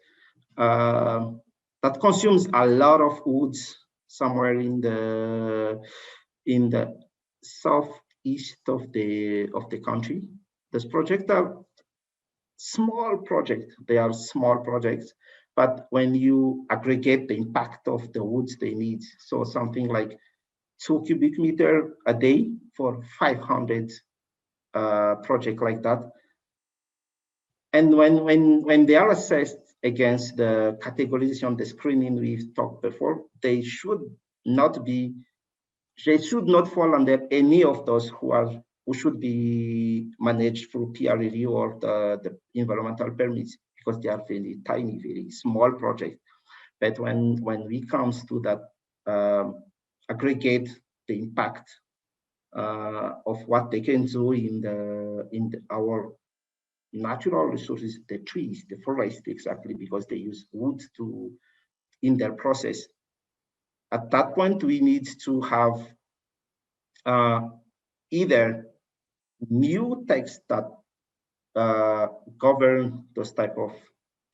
Speaker 3: that consumes a lot of woods somewhere in the southeast of the country. This project are small projects. They are small projects, but when you aggregate the impact of the woods they need, so something like 2 cubic meter a day for 500 project like that. And when they are assessed against the categorization, the screening we've talked before, they should not fall under any of those who should be managed through peer review or the environmental permits, because they are very tiny, very small projects. But when we comes to that aggregate the impact of what they can do in our natural resources, the trees, the forest, exactly, because they use wood in their process. At that point, we need to have either new texts that govern those type of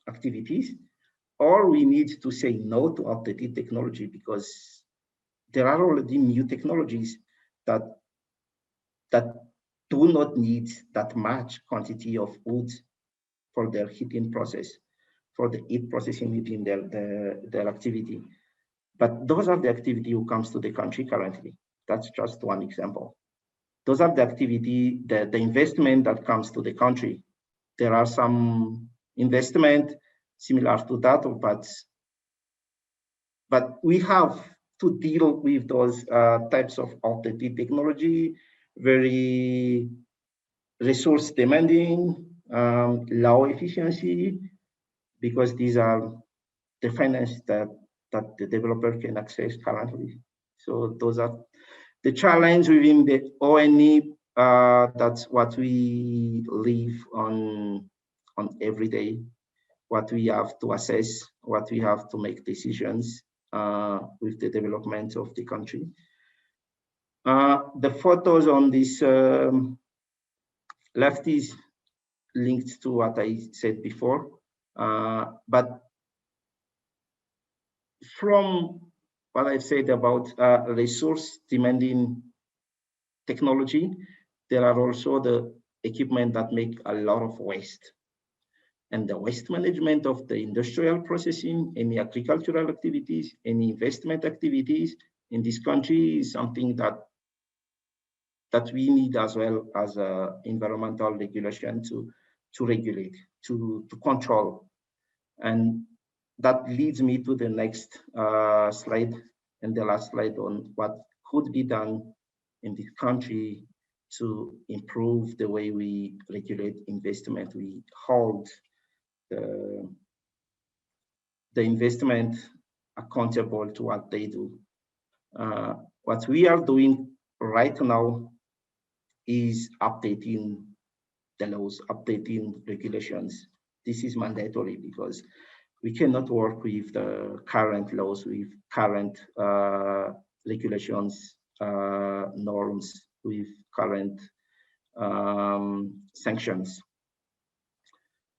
Speaker 3: activities, or we need to say no to outdated technology, because there are already new technologies that do not need that much quantity of wood for their heating process, for the heat processing within their activity. But those are the activity who comes to the country currently. That's just one example. those are the activity, the investment that comes to the country. There are some investment similar to that, but we have to deal with those types of outdated technology, very resource demanding, low efficiency, because these are the finance that the developer can access currently. So those are the challenge within the ONE. That's what we live on every day, what we have to assess, what we have to make decisions with the development of the country. The photos on this left is linked to what I said before, but from what I've said about resource demanding technology, there are also the equipment that make a lot of waste. And the waste management of the industrial processing, any agricultural activities, any investment activities in this country is something that we need as well as environmental regulation to regulate, to control. And that leads me to the next slide and the last slide on what could be done in this country to improve the way we regulate investment. We hold the investment accountable to what they do. What we are doing right now is updating the laws, updating regulations. This is mandatory because we cannot work with the current laws, with current regulations, norms, with current sanctions.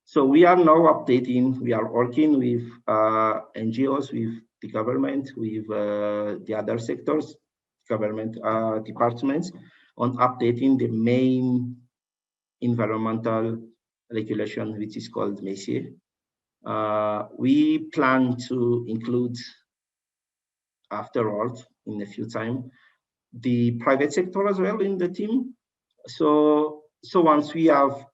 Speaker 3: So we are now updating, we are working with NGOs, with the government, with the other sectors, government departments, on updating the main environmental regulation, which is called MESIE. We plan to include afterwards, in a few time, the private sector as well in the team. So once we have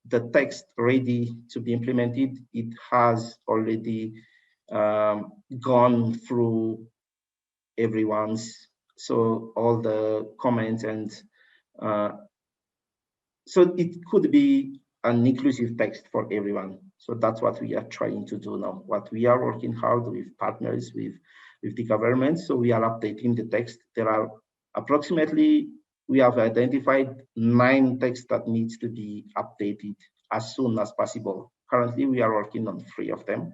Speaker 3: the text ready to be implemented, it has already gone through everyone's, so all the comments, and so it could be an inclusive text for everyone. So that's what we are trying to do now. What we are working hard with partners, with the government. So we are updating the text. There are approximately, we have identified 9 texts that needs to be updated as soon as possible. Currently, we are working on 3 of them,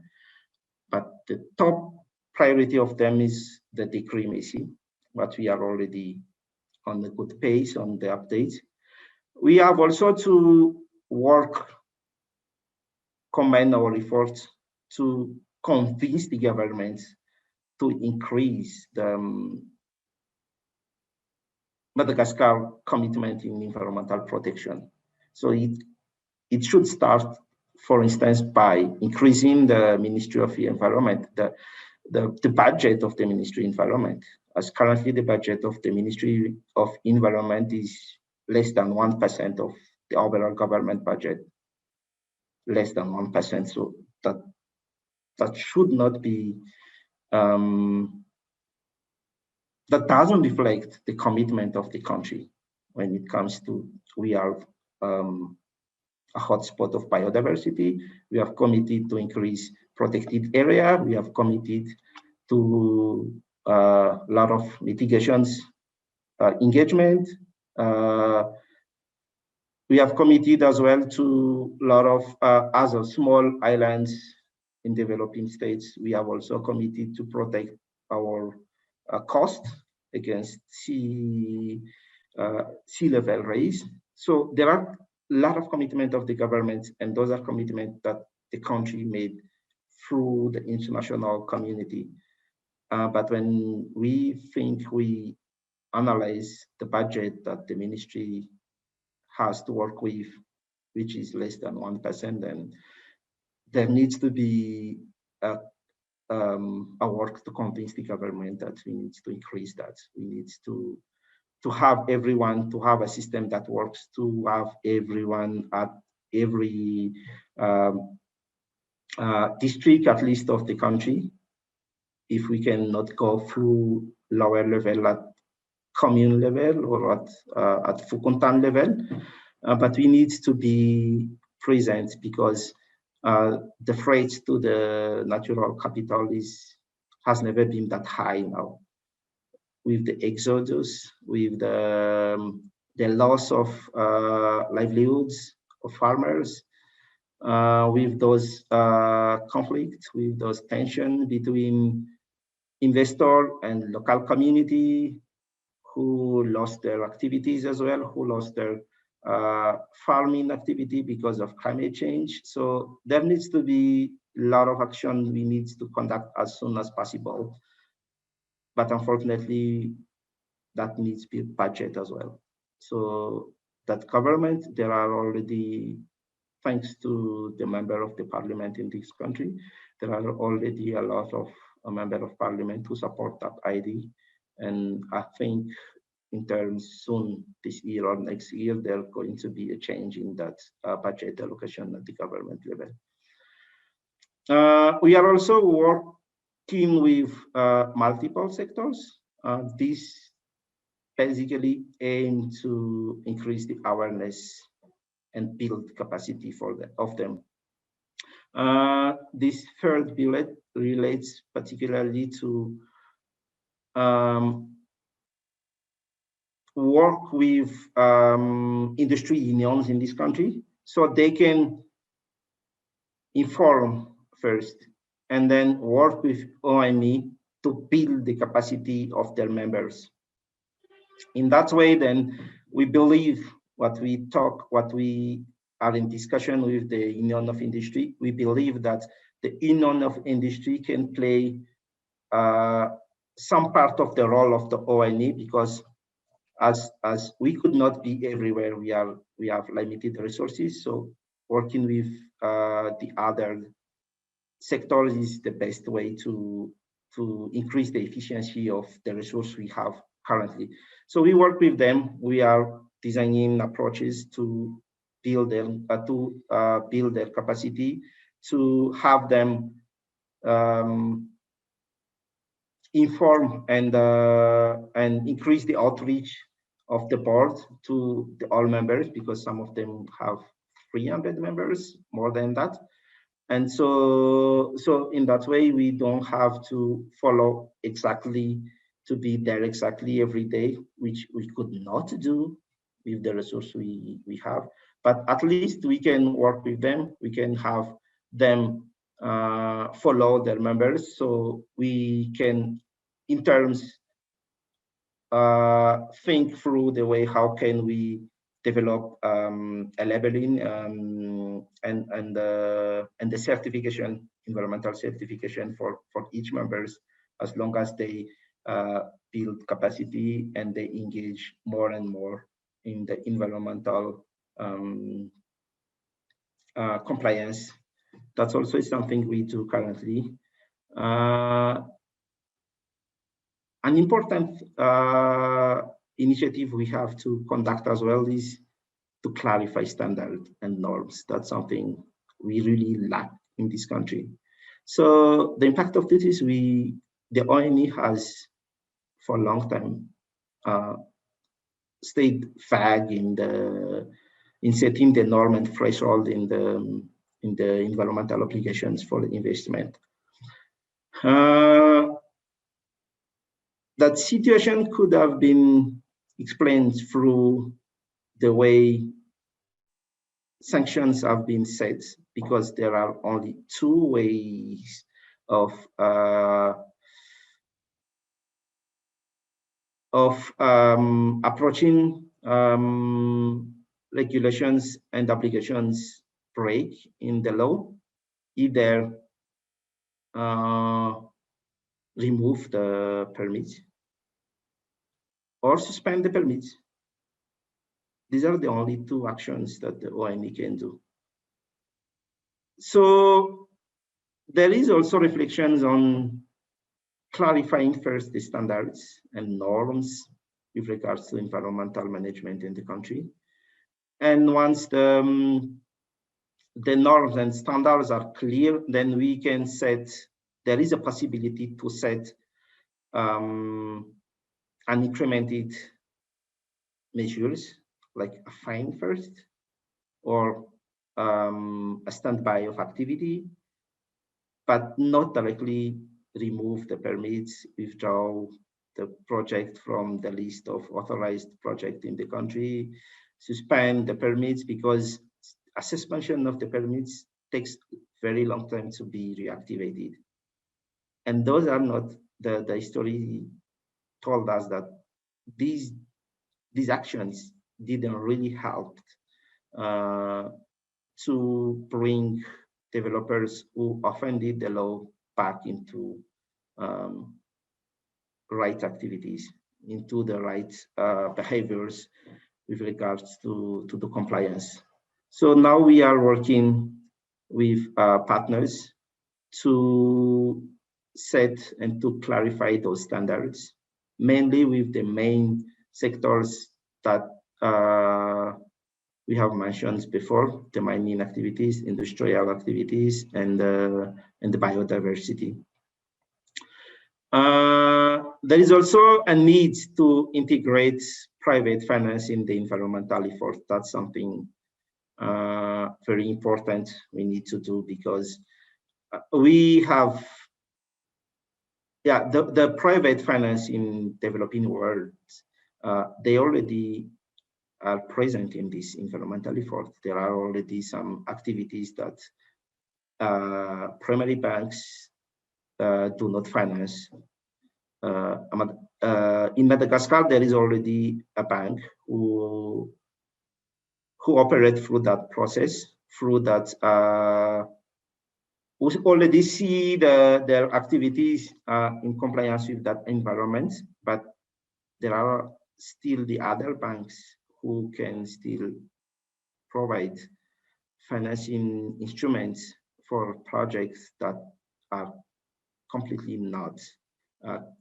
Speaker 3: but the top priority of them is the decree MESI, but we are already on a good pace on the updates. We have also to work, combine our efforts to convince the governments to increase the Madagascar commitment in environmental protection. So it should start, for instance, by increasing the Ministry of the Environment, the budget of the Ministry of Environment. As currently the budget of the Ministry of Environment is less than 1% of the overall government budget, less than 1%. So that should not be, that doesn't reflect the commitment of the country when it comes to, we are a hotspot of biodiversity. We have committed to increase protected area. We have committed to a lot of mitigations engagement. We have committed as well to a lot of other small islands in developing states. We have also committed to protect our coast against sea level rise. So there are a lot of commitment of the government, and those are commitments that the country made through the international community. But when we think, we analyze the budget that the ministry has to work with, which is less than 1%, then there needs to be a work to convince the government that we need to increase that. We need to to have everyone, to have a system that works, to have everyone at every district, at least of the country, if we cannot go through lower level at commune level or at Fukontan level, but we need to be present because the threat to the natural capital has never been that high now. With the exodus, with the loss of livelihoods of farmers, with those conflicts, with those tensions between investor and local community who lost their activities as well, who lost their farming activity because of climate change. So there needs to be a lot of action we need to conduct as soon as possible. But unfortunately, that needs to be budget as well. So that government, there are already, thanks to the member of the parliament in this country, there are already a lot of member of parliament who support that idea. And I think in terms soon this year or next year, there's going to be a change in that budget allocation at the government level. We are also working with multiple sectors. This basically aim to increase the awareness and build capacity of them. This third bullet relates particularly to work with industry unions in this country so they can inform first and then work with OME to build the capacity of their members. In that way, then we believe what we are in discussion with the Union of Industry, we believe that the Union of Industry can play some part of the role of the ONE because as we could not be everywhere, we have limited resources. So working with the other sectors is the best way to increase the efficiency of the resource we have currently. So we work with them. We are designing approaches to build them, build their capacity, to have them inform and increase the outreach of the board to all members, because some of them have 300 members, more than that. And so in that way, we don't have to follow exactly to be there exactly every day, which we could not do with the resource we have. But at least we can work with them. We can have them follow their members, so we can, in terms, think through the way how can we develop a labeling and the certification, environmental certification for each members, as long as they build capacity and they engage more and more in the environmental compliance. That's also something we do currently. An important initiative we have to conduct as well is to clarify standards and norms. That's something we really lack in this country. So the impact of this is the ONE has for a long time stayed vague in setting the norm and threshold in the environmental obligations for the investment. That situation could have been explained through the way sanctions have been set, because there are only two ways of approaching regulations and obligations break in the law. Either remove the permits or suspend the permits. These are the only two actions that the ONE can do. So there is also reflections on clarifying first the standards and norms with regards to environmental management in the country. And once the norms and standards are clear, then we can set, there is a possibility to set unincremented measures, like a fine first, or a standby of activity, but not directly remove the permits, withdraw the project from the list of authorized projects in the country, suspend the permits, because a suspension of the permits takes very long time to be reactivated. And those are not, the history told us that these actions didn't really help to bring developers who offended the law back into right activities, into the right behaviors with regards to the compliance. So now we are working with partners to set and to clarify those standards, mainly with the main sectors that we have mentioned before: the mining activities, industrial activities, and the biodiversity. There is also a need to integrate private finance in the environmental effort. That's something very important we need to do, because we have, the private finance in developing world, they already are present in this environmental effort. There are already some activities that primary banks do not finance. In Madagascar, there is already a bank who operate through that process, through that, who already see their activities in compliance with that environment, but there are still the other banks who can still provide financing instruments for projects that are completely not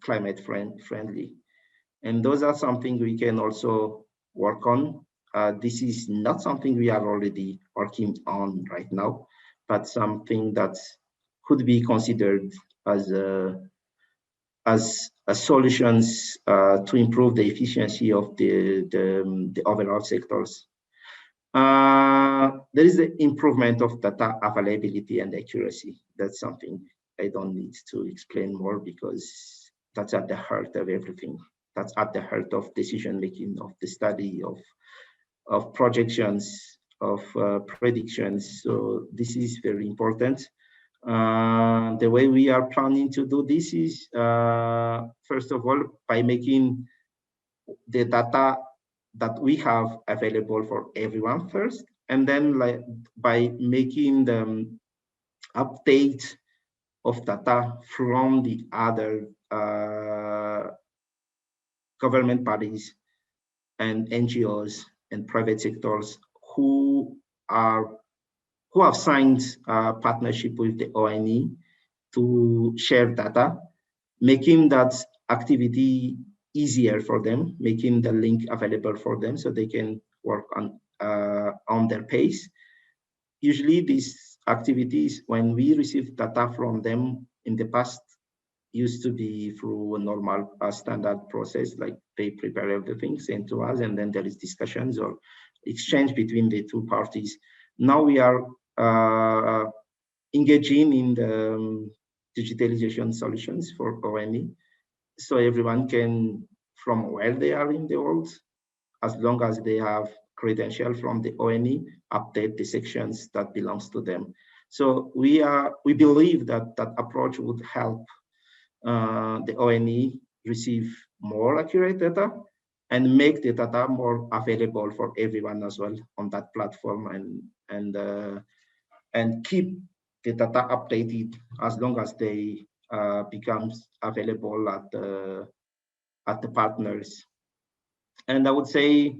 Speaker 3: climate friendly. And those are something we can also work on. This is not something we are already working on right now, but something that could be considered as solutions to improve the efficiency of the overall sectors. There is the improvement of data availability and accuracy. That's something I don't need to explain more, because that's at the heart of everything. That's at the heart of decision making, of the study, of projections, of predictions. So this is very important. The way we are planning to do this is, first of all, by making the data that we have available for everyone first, and then by making the update of data from the other government bodies and NGOs and private sectors who have signed a partnership with the ONE to share data, making that activity easier for them, making the link available for them so they can work on their pace. Usually these activities, when we receive data from them in the past, used to be through a normal standard process, like they prepare everything, send to us, and then there is discussions or exchange between the two parties. Now we are engaging in the digitalization solutions for ONE, so everyone can, from where they are in the world, as long as they have credential from the ONE, update the sections that belongs to them. So we believe that that approach would help the ONE receive more accurate data and make the data more available for everyone as well on that platform, and keep the data updated as long as they becomes available at the partners. And I would say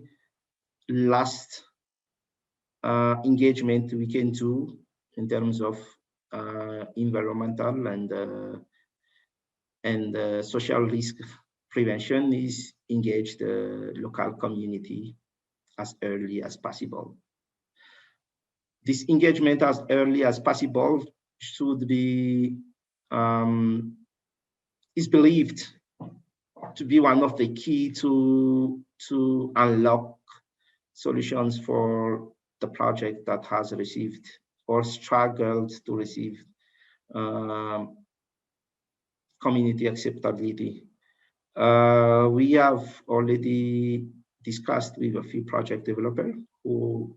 Speaker 3: last engagement we can do in terms of environmental and social risk prevention is engage the local community as early as possible. This engagement as early as possible should be is believed to be one of the key to unlock solutions for the project that has received or struggled to receive community acceptability. We have already discussed with a few project developers who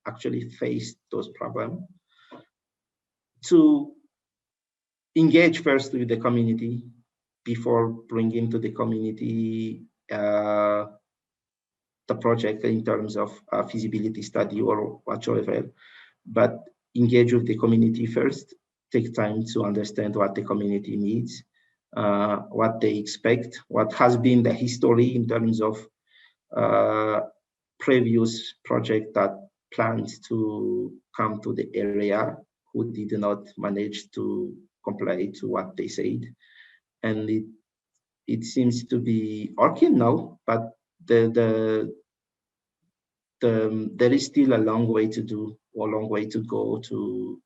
Speaker 3: actually faced those problems to engage first with the community before bringing to the community the project in terms of feasibility study or whatsoever, but engage with the community first, take time to understand what the community needs, what they expect, what has been the history in terms of previous project that planned to come to the area who did not manage to comply to what they said. And it seems to be working now, but there is still a long way to do, or a long way to go to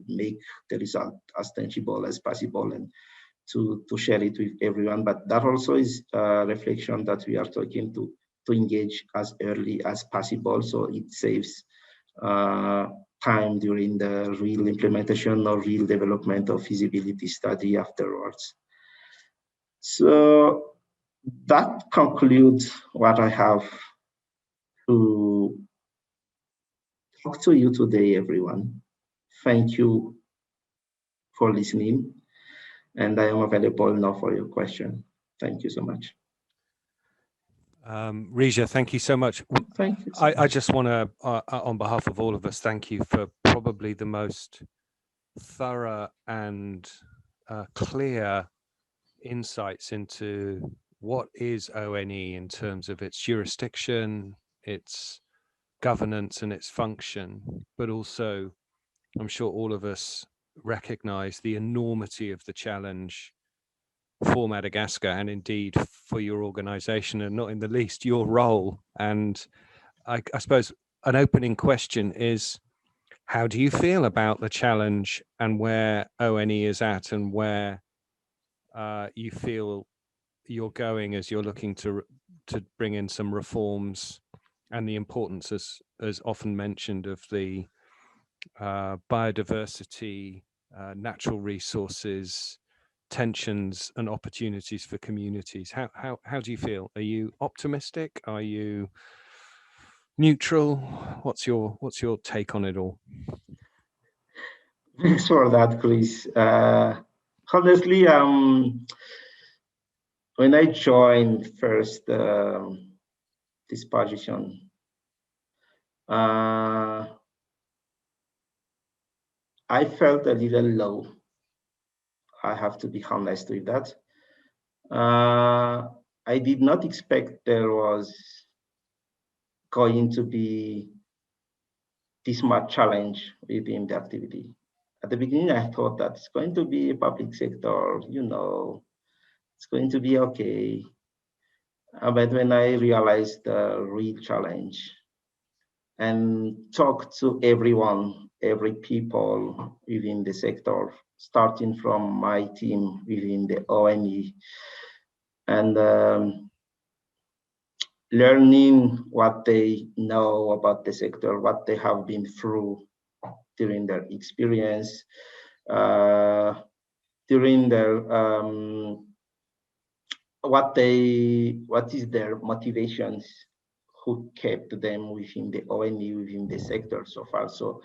Speaker 3: make the result as tangible as possible and to share it with everyone. But that also is a reflection that we are talking to engage as early as possible, so it saves time during the real implementation or real development of feasibility study afterwards. So that concludes what I have to talk to you today, everyone. Thank you for listening, and I am available now for your question. Thank you so much.
Speaker 1: Rija, thank you so much.
Speaker 3: Thank you.
Speaker 1: I just want to, on behalf of all of us, thank you for probably the most thorough and clear insights into what is ONE in terms of its jurisdiction, its governance and its function, but also I'm sure all of us recognize the enormity of the challenge for Madagascar and indeed for your organization, and not in the least your role. And I suppose an opening question is, how do you feel about the challenge and where ONE is at, and where you feel you're going as you're looking to bring in some reforms, and the importance, as often mentioned, of the biodiversity, natural resources, tensions and opportunities for communities? How do you feel? Are you optimistic? Are you neutral? What's your take on it all?
Speaker 3: Thanks for that, Chris. Honestly, when I joined first this position, I felt a little low. I have to be honest with that. I did not expect there was going to be this much challenge within the activity. At the beginning, I thought that it's going to be a public sector, it's going to be okay. But when I realized the real challenge and talked to everyone, every people within the sector, starting from my team within the ONE, and learning what they know about the sector, what they have been through during their experience, during their what is their motivations, who kept them within the ONE, within the sector so far. So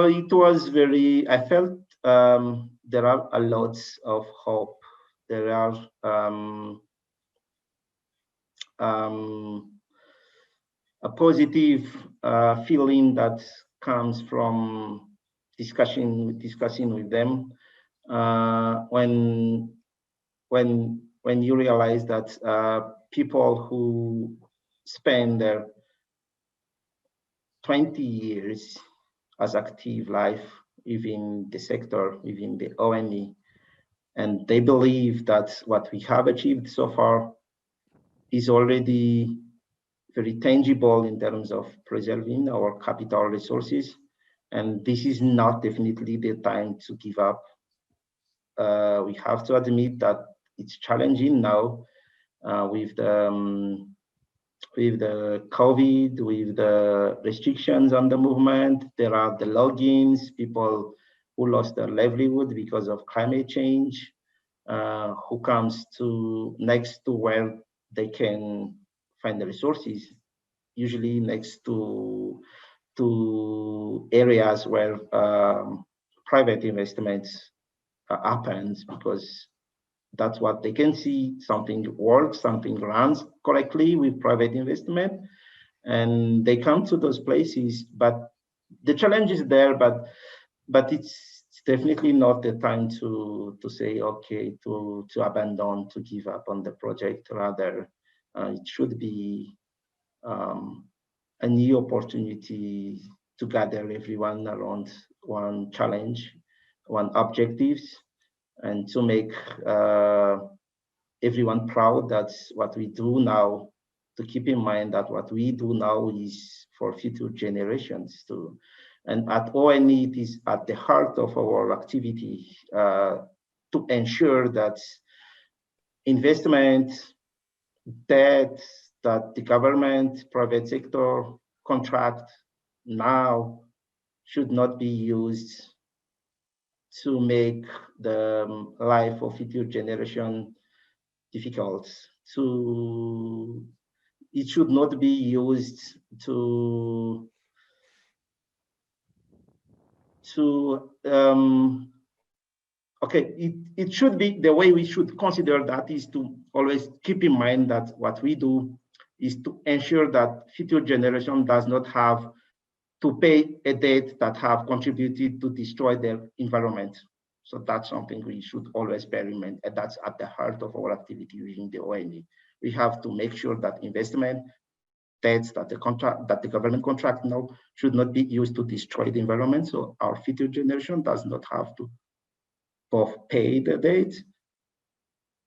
Speaker 3: it was very, I felt there are a lot of hope. There are a positive feeling that comes from discussing with them when you realize that people who spend their 20 years as active life within the sector, within the ONE, And they believe that what we have achieved so far is already very tangible in terms of preserving our capital resources. And this is not definitely the time to give up. We have to admit that it's challenging now with the COVID, with the restrictions on the movement. There are the logins, people who lost their livelihood because of climate change, who comes to next to where they can find the resources, usually next to areas where private investments happens, because that's what they can see. Something works, something runs correctly with private investment, and they come to those places. But the challenge is there, but it's definitely not the time to say, okay, to abandon, to give up on the project. Rather, it should be a new opportunity to gather everyone around one challenge, one objectives, and to make everyone proud. That's what we do now, to keep in mind that what we do now is for future generations too. And at ONE, it is at the heart of our activity to ensure that investment, debt, that the government, private sector contract now should not be used to make the life of future generation difficult. It should not be used to okay, it should be, the way we should consider that is to always keep in mind that what we do is to ensure that future generation does not have to pay a debt that have contributed to destroy their environment. So that's something we should always bear in mind, and that's at the heart of our activity within the ONE. We have to make sure that investment debts that the government contract now should not be used to destroy the environment. So our future generation does not have to both pay the debt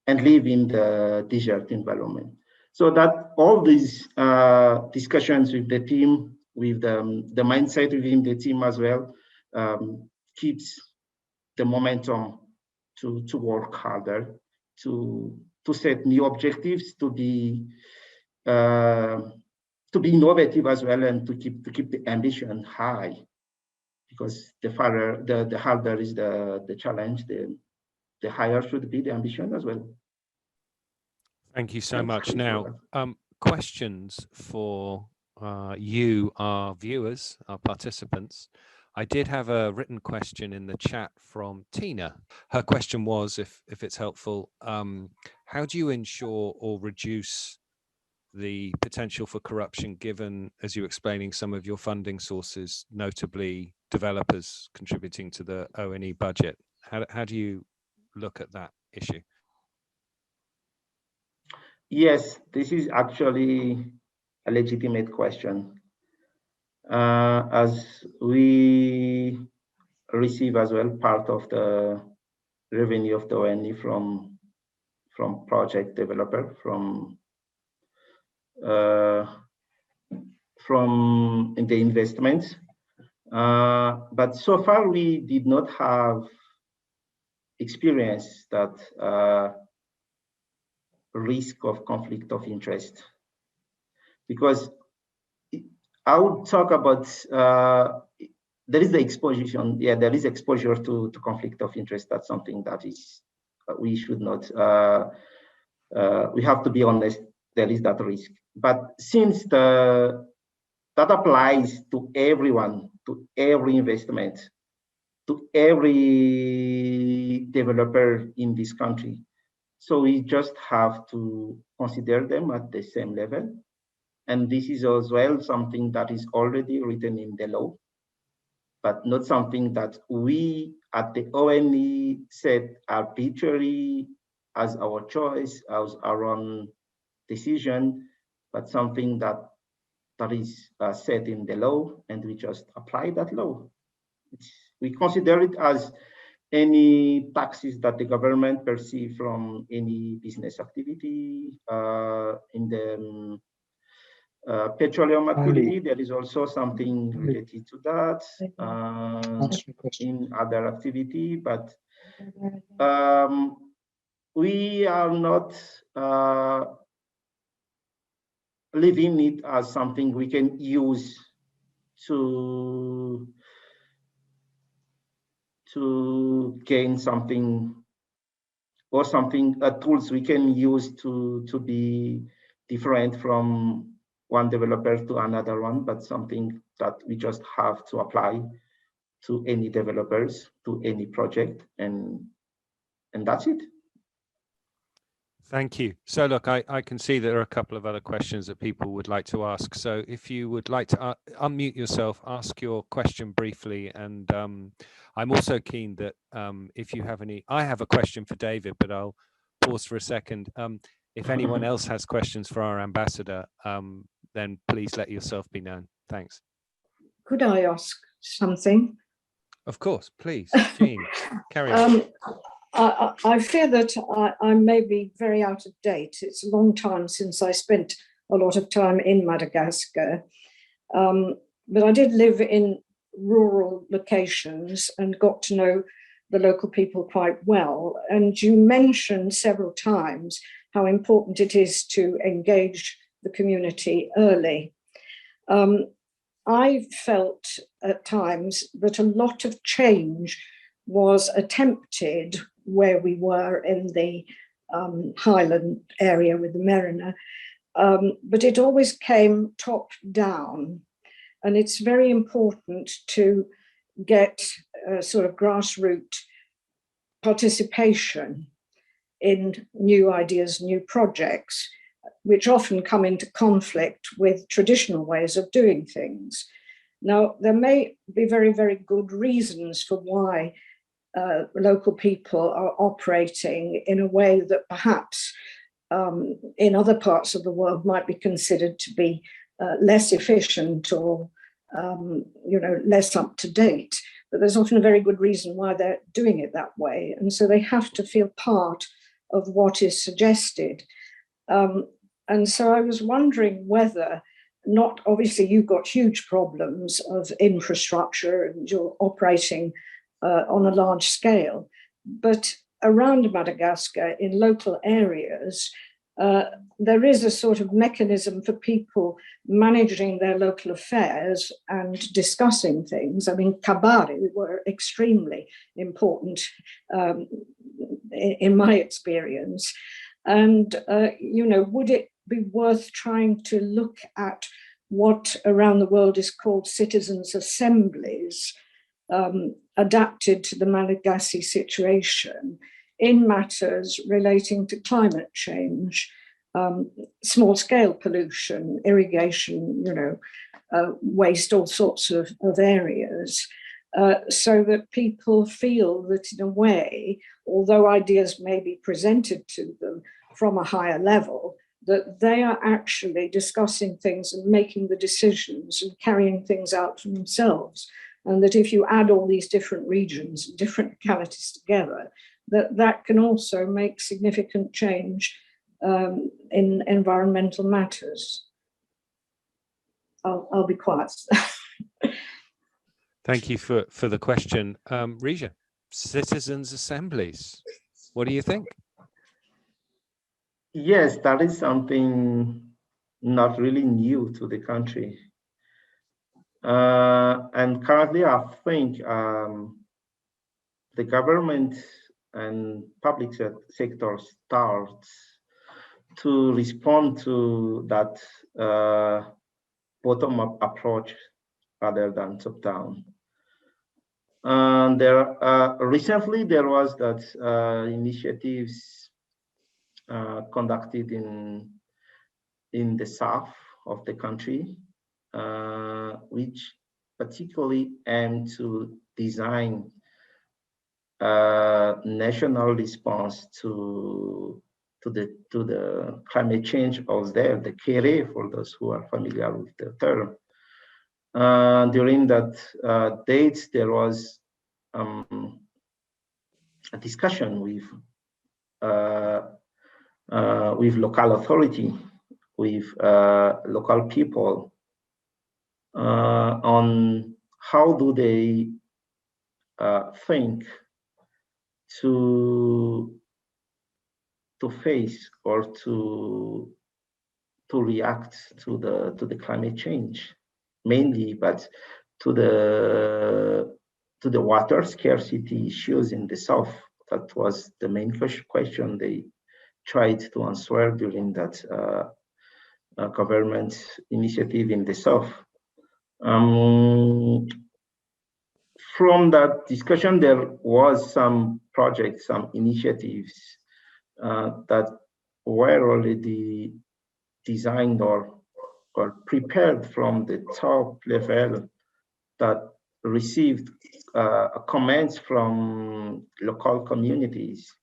Speaker 3: and live in the desert environment. So that all these discussions with the team, with the mindset within the team as well, keeps the momentum to work harder, to set new objectives, to be innovative as well, and to keep the ambition high, because the harder is the challenge, the higher should be the ambition as well.
Speaker 1: Thank you so much. Now, questions for you, our viewers, our participants. I did have a written question in the chat from Tina. Her question was, if it's helpful, how do you ensure or reduce the potential for corruption, given, as you're explaining, some of your funding sources, notably developers contributing to the ONE budget? How do you look at that issue?
Speaker 3: Yes, this is actually a legitimate question. As we receive as well part of the revenue of the ONE from project developer, from the investments. But so far we did not have experience that risk of conflict of interest, because I would talk about there is the exposure. Yeah, there is exposure to conflict of interest. That's something that is we should not. We have to be honest. There is that risk, but since that applies to everyone, to every investment, to every developer in this country, so we just have to consider them at the same level. And this is as well something that is already written in the law, but not something that we at the ONE set arbitrarily as our choice, as our own decision, but something that is set in the law, and we just apply that law. We consider it as any taxes that the government perceive from any business activity in the petroleum activity. There is also something related to that in other activity, but we are not living it as something we can use to gain something, or something tools we can use to be different from one developer to another one, but something that we just have to apply to any developers, to any project, and that's it.
Speaker 1: Thank you. So look, I can see there are a couple of other questions that people would like to ask. So if you would like to unmute yourself, ask your question briefly. And I'm also keen that if you have any, I have a question for David, but I'll pause for a second. If anyone else has questions for our ambassador, then please let yourself be known. Thanks.
Speaker 4: Could I ask something?
Speaker 1: Of course, please, Jean, carry on.
Speaker 4: I fear that I may be very out of date. It's a long time since I spent a lot of time in Madagascar, but I did live in rural locations and got to know the local people quite well. And you mentioned several times how important it is to engage the community early. I felt at times that a lot of change was attempted where we were in the highland area with the Mariner, but it always came top down. And it's very important to get a sort of grassroots participation in new ideas, new projects, which often come into conflict with traditional ways of doing things. Now, there may be very, very good reasons for why local people are operating in a way that perhaps in other parts of the world might be considered to be less efficient or less up to date. But there's often a very good reason why they're doing it that way. And so they have to feel part of what is suggested. And so I was wondering whether not, obviously you've got huge problems of infrastructure and you're operating on a large scale, but around Madagascar in local areas, there is a sort of mechanism for people managing their local affairs and discussing things. I mean, kabare were extremely important in my experience. And, would it be worth trying to look at what around the world is called citizens' assemblies, adapted to the Malagasy situation in matters relating to climate change, small-scale pollution, irrigation, waste, all sorts of areas, so that people feel that in a way, although ideas may be presented to them from a higher level, that they are actually discussing things and making the decisions and carrying things out for themselves. And that if you add all these different regions, different localities together, that can also make significant change in environmental matters. I'll be quiet.
Speaker 1: Thank you for the question. Rija, citizens' assemblies, what do you think?
Speaker 3: Yes, that is something not really new to the country. And currently, I think the government and public sector starts to respond to that bottom-up approach rather than top-down. And recently there was that initiatives conducted in the south of the country, which particularly aim to design a national response to the climate change out there, the kere, for those who are familiar with the term. During that date, there was a discussion with local authority, with local people on how do they think to face or to react to the climate change, mainly, but to the water scarcity issues in the south. That was the main question they tried to answer during that government initiative in the south. From that discussion, there was some projects, some initiatives that were already designed or prepared from the top level, that received comments from local communities,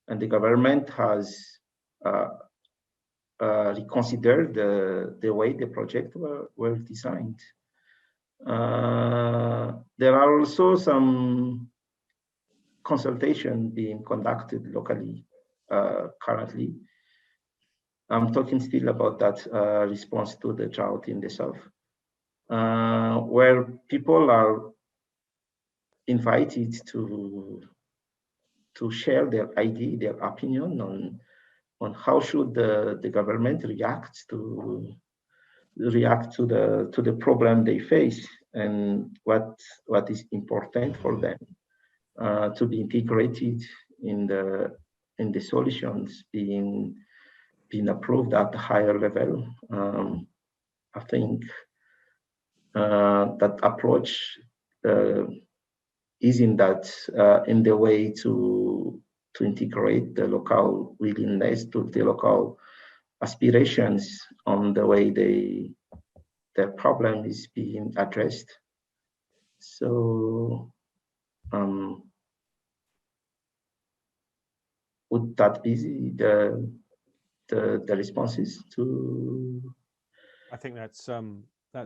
Speaker 3: and the government has reconsidered the way the project were designed. There are also some consultation being conducted locally currently. I'm talking still about that response to the drought in the south, where people are invited to share their idea, their opinion on how should the government react to the problem they face, and what is important for them to be integrated in the solutions being approved at the higher level. I think that approach is in the way to integrate the local willingness to the local aspirations on the way their problem is being addressed. So would that be the responses to?
Speaker 1: I think that's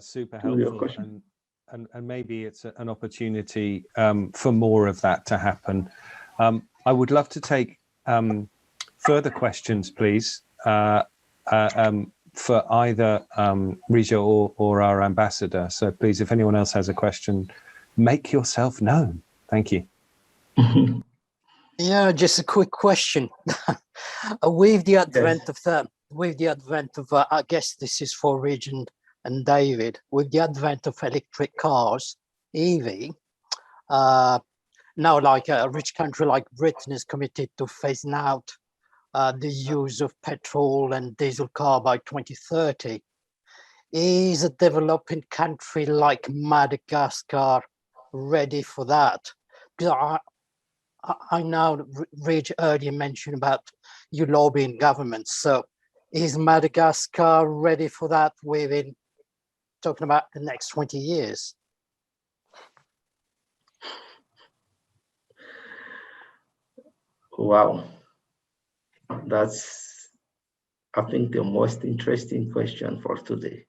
Speaker 1: super helpful, and maybe it's an opportunity for more of that to happen. I would love to take further questions, please, for either Rija or our ambassador. So please, if anyone else has a question, make yourself known. Thank you.
Speaker 5: Yeah, just a quick question. With the advent of I guess this is for Rija and David, with the advent of electric cars, EV, now like a rich country like Britain is committed to phasing out the use of petrol and diesel car by 2030. Is a developing country like Madagascar ready for that? Because I know Rija earlier mentioned about you lobbying governments. So is Madagascar ready for that within, talking about the next 20 years?
Speaker 3: Wow. That's, I think, the most interesting question for today.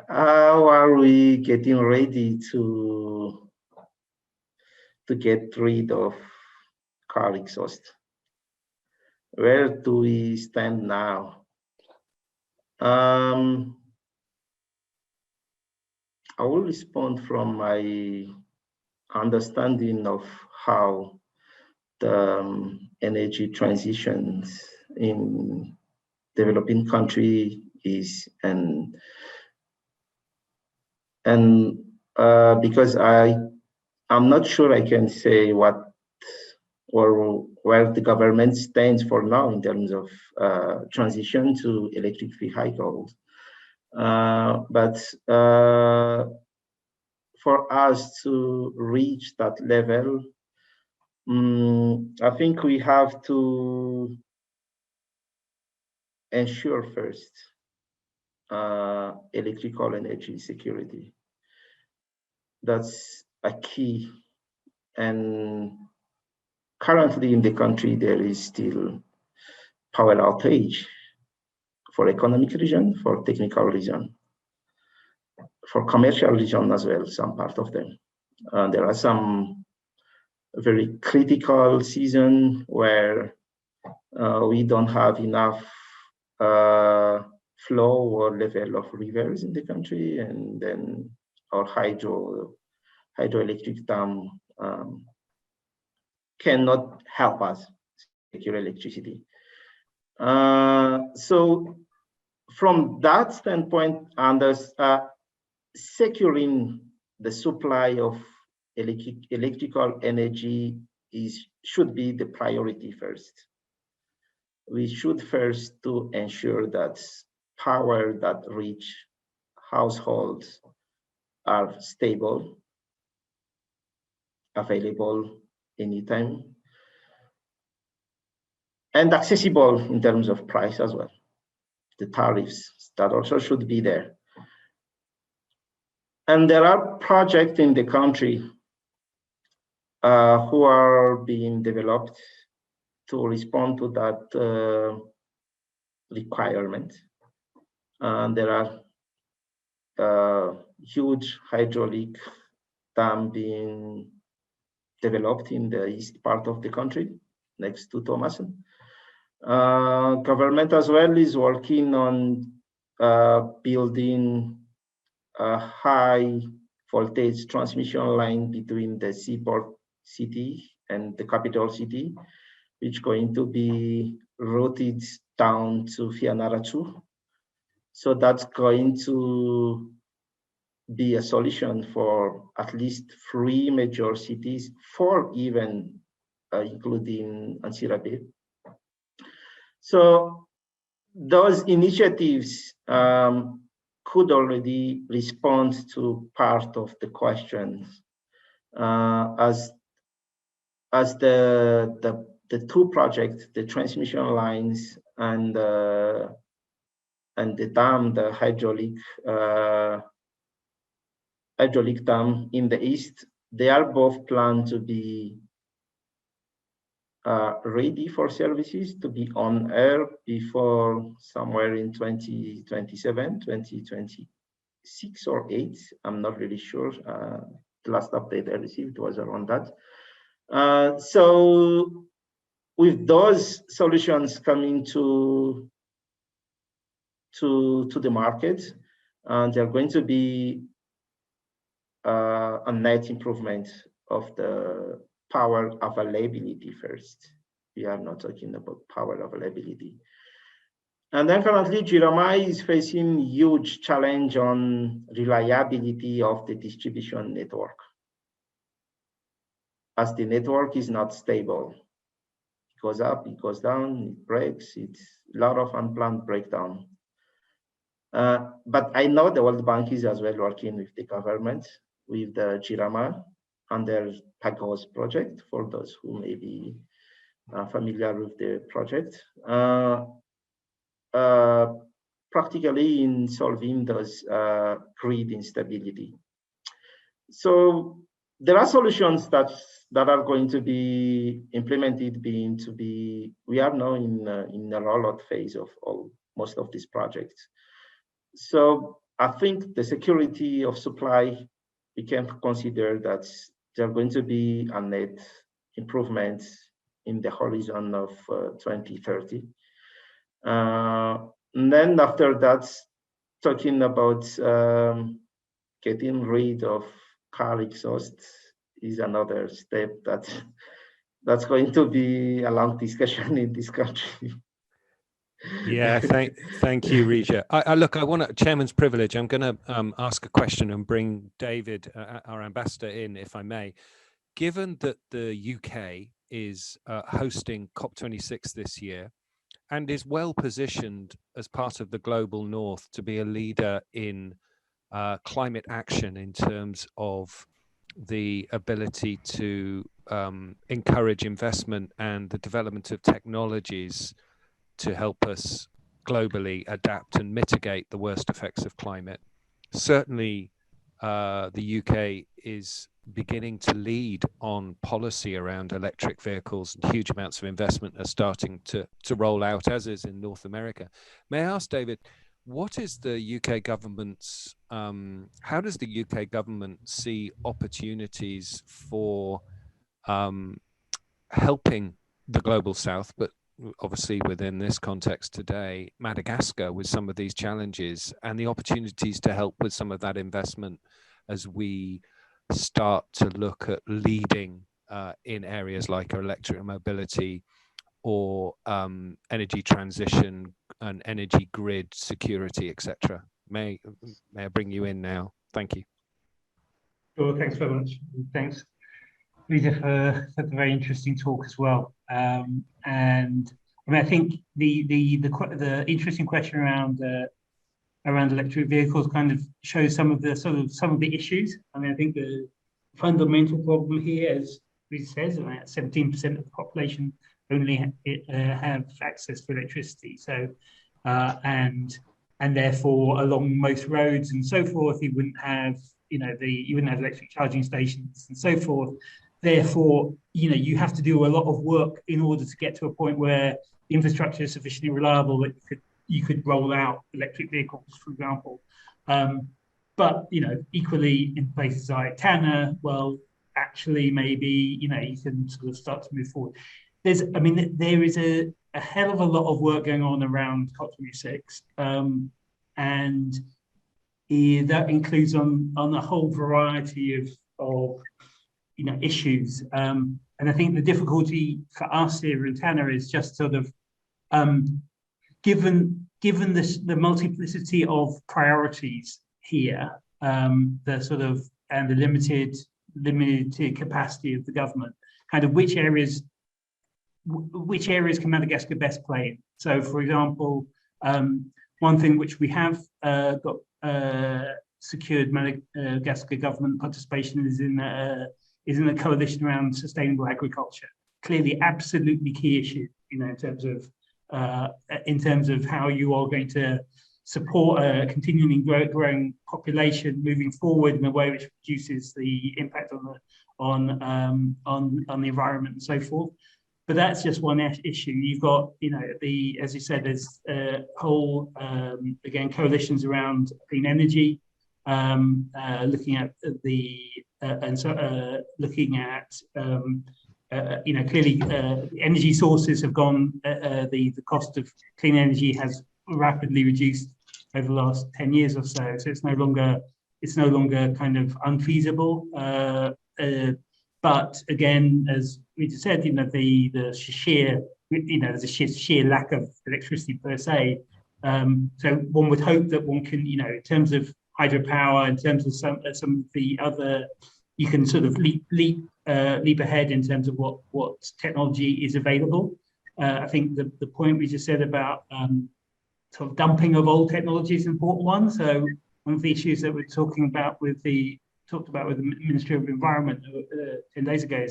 Speaker 3: How are we getting ready to get rid of car exhaust? Where do we stand now? I will respond from my understanding of how the energy transitions in developing country is, and because I'm not sure I can say what or where the government stands for now in terms of transition to electric vehicles. But for us to reach that level, I think we have to ensure first electrical energy security. That's a key. And currently in the country, there is still power outage for economic reason, for technical reason, for commercial reason as well, some part of them. There are some a very critical season where we don't have enough flow or level of rivers in the country, and then our hydroelectric dam cannot help us secure electricity. So from that standpoint, securing the supply of electrical energy should be the priority first. We should first to ensure that power that reach households are stable, available anytime, and accessible in terms of price as well. The tariffs that also should be there. And there are projects in the country who are being developed to respond to that requirement. And there are huge hydraulic dam being developed in the east part of the country, next to Thomason. Government as well is working on building a high voltage transmission line between the seaport city and the capital city, which is going to be routed down to Fianarantsoa. So that's going to be a solution for at least 3 major cities, 4 even, including Antsirabe. So those initiatives could already respond to part of the questions, as the 2 projects, the transmission lines and the dam, the hydraulic dam in the east, they are both planned to be ready for services, to be on air before somewhere in 2027, 2026 or 8. I'm not really sure. The last update I received was around that. So with those solutions coming to the market, they're going to be a net improvement of the power availability first. We are not talking about power availability. And then currently Jirama is facing huge challenge on reliability of the distribution network, as the network is not stable. It goes up, it goes down, it breaks, it's a lot of unplanned breakdown. But I know the World Bank is as well working with the government, with the Jirama under PAGOS project, for those who may be familiar with the project, practically in solving those grid instability. So there are solutions that are going to be implemented, we are now in the rollout phase of most of these projects. So I think the security of supply, we can consider that there are going to be a net improvement in the horizon of 2030. And then after that, talking about getting rid of car exhaust is another step that's going to be a long discussion in this country.
Speaker 1: Yeah, thank you, Rija. I want a chairman's privilege. I'm going to ask a question and bring David, our ambassador, in, if I may. Given that the UK is hosting COP26 this year and is well positioned as part of the global north to be a leader in climate action in terms of the ability to encourage investment and the development of technologies to help us globally adapt and mitigate the worst effects of climate. Certainly, the UK is beginning to lead on policy around electric vehicles, and huge amounts of investment are starting to roll out, as is in North America. May I ask, David, what is the UK government's, how does the UK government see opportunities for helping the global south, but obviously within this context today, Madagascar with some of these challenges and the opportunities to help with some of that investment as we start to look at leading in areas like electric mobility or energy transition and energy grid security, etc. May I bring you in now? Thank you.
Speaker 2: Sure, thanks very much. Thanks, Rita, for the very interesting talk as well. And I mean, I think the interesting question around electric vehicles kind of shows some of the issues. I mean, I think the fundamental problem here, as Rita says, about 17% of the population only have access to electricity. So, and therefore, along most roads and so forth, you wouldn't have, you wouldn't have electric charging stations and so forth. Therefore, you have to do a lot of work in order to get to a point where the infrastructure is sufficiently reliable that you could roll out electric vehicles, for example. But equally in places like Tanna, well, actually maybe you can sort of start to move forward. There is a hell of a lot of work going on around COP26, and that includes on a whole variety of issues. And I think the difficulty for us here in Tanna is just sort of given the multiplicity of priorities here, the sort of and the limited capacity of the government, kind of which areas can Madagascar best play in? So, for example, one thing which we have got secured Madagascar government participation is in a coalition around sustainable agriculture. Clearly, absolutely key issue, in terms of how you are going to support a continually growing population moving forward in a way which reduces the impact on the environment and so forth. But that's just one issue. You've got, as you said, there's whole again coalitions around clean energy, looking at clearly energy sources have gone. The cost of clean energy has rapidly reduced over the last 10 years or so. So it's no longer kind of unfeasible. But again, as we just said, the sheer lack of electricity per se. So one would hope that one can, in terms of hydropower, in terms of some of the other, you can sort of leap ahead in terms of what technology is available. I think the point we just said about sort of dumping of old technology is an important one. So one of the issues that we're talking about with the Ministry of Environment 10 days ago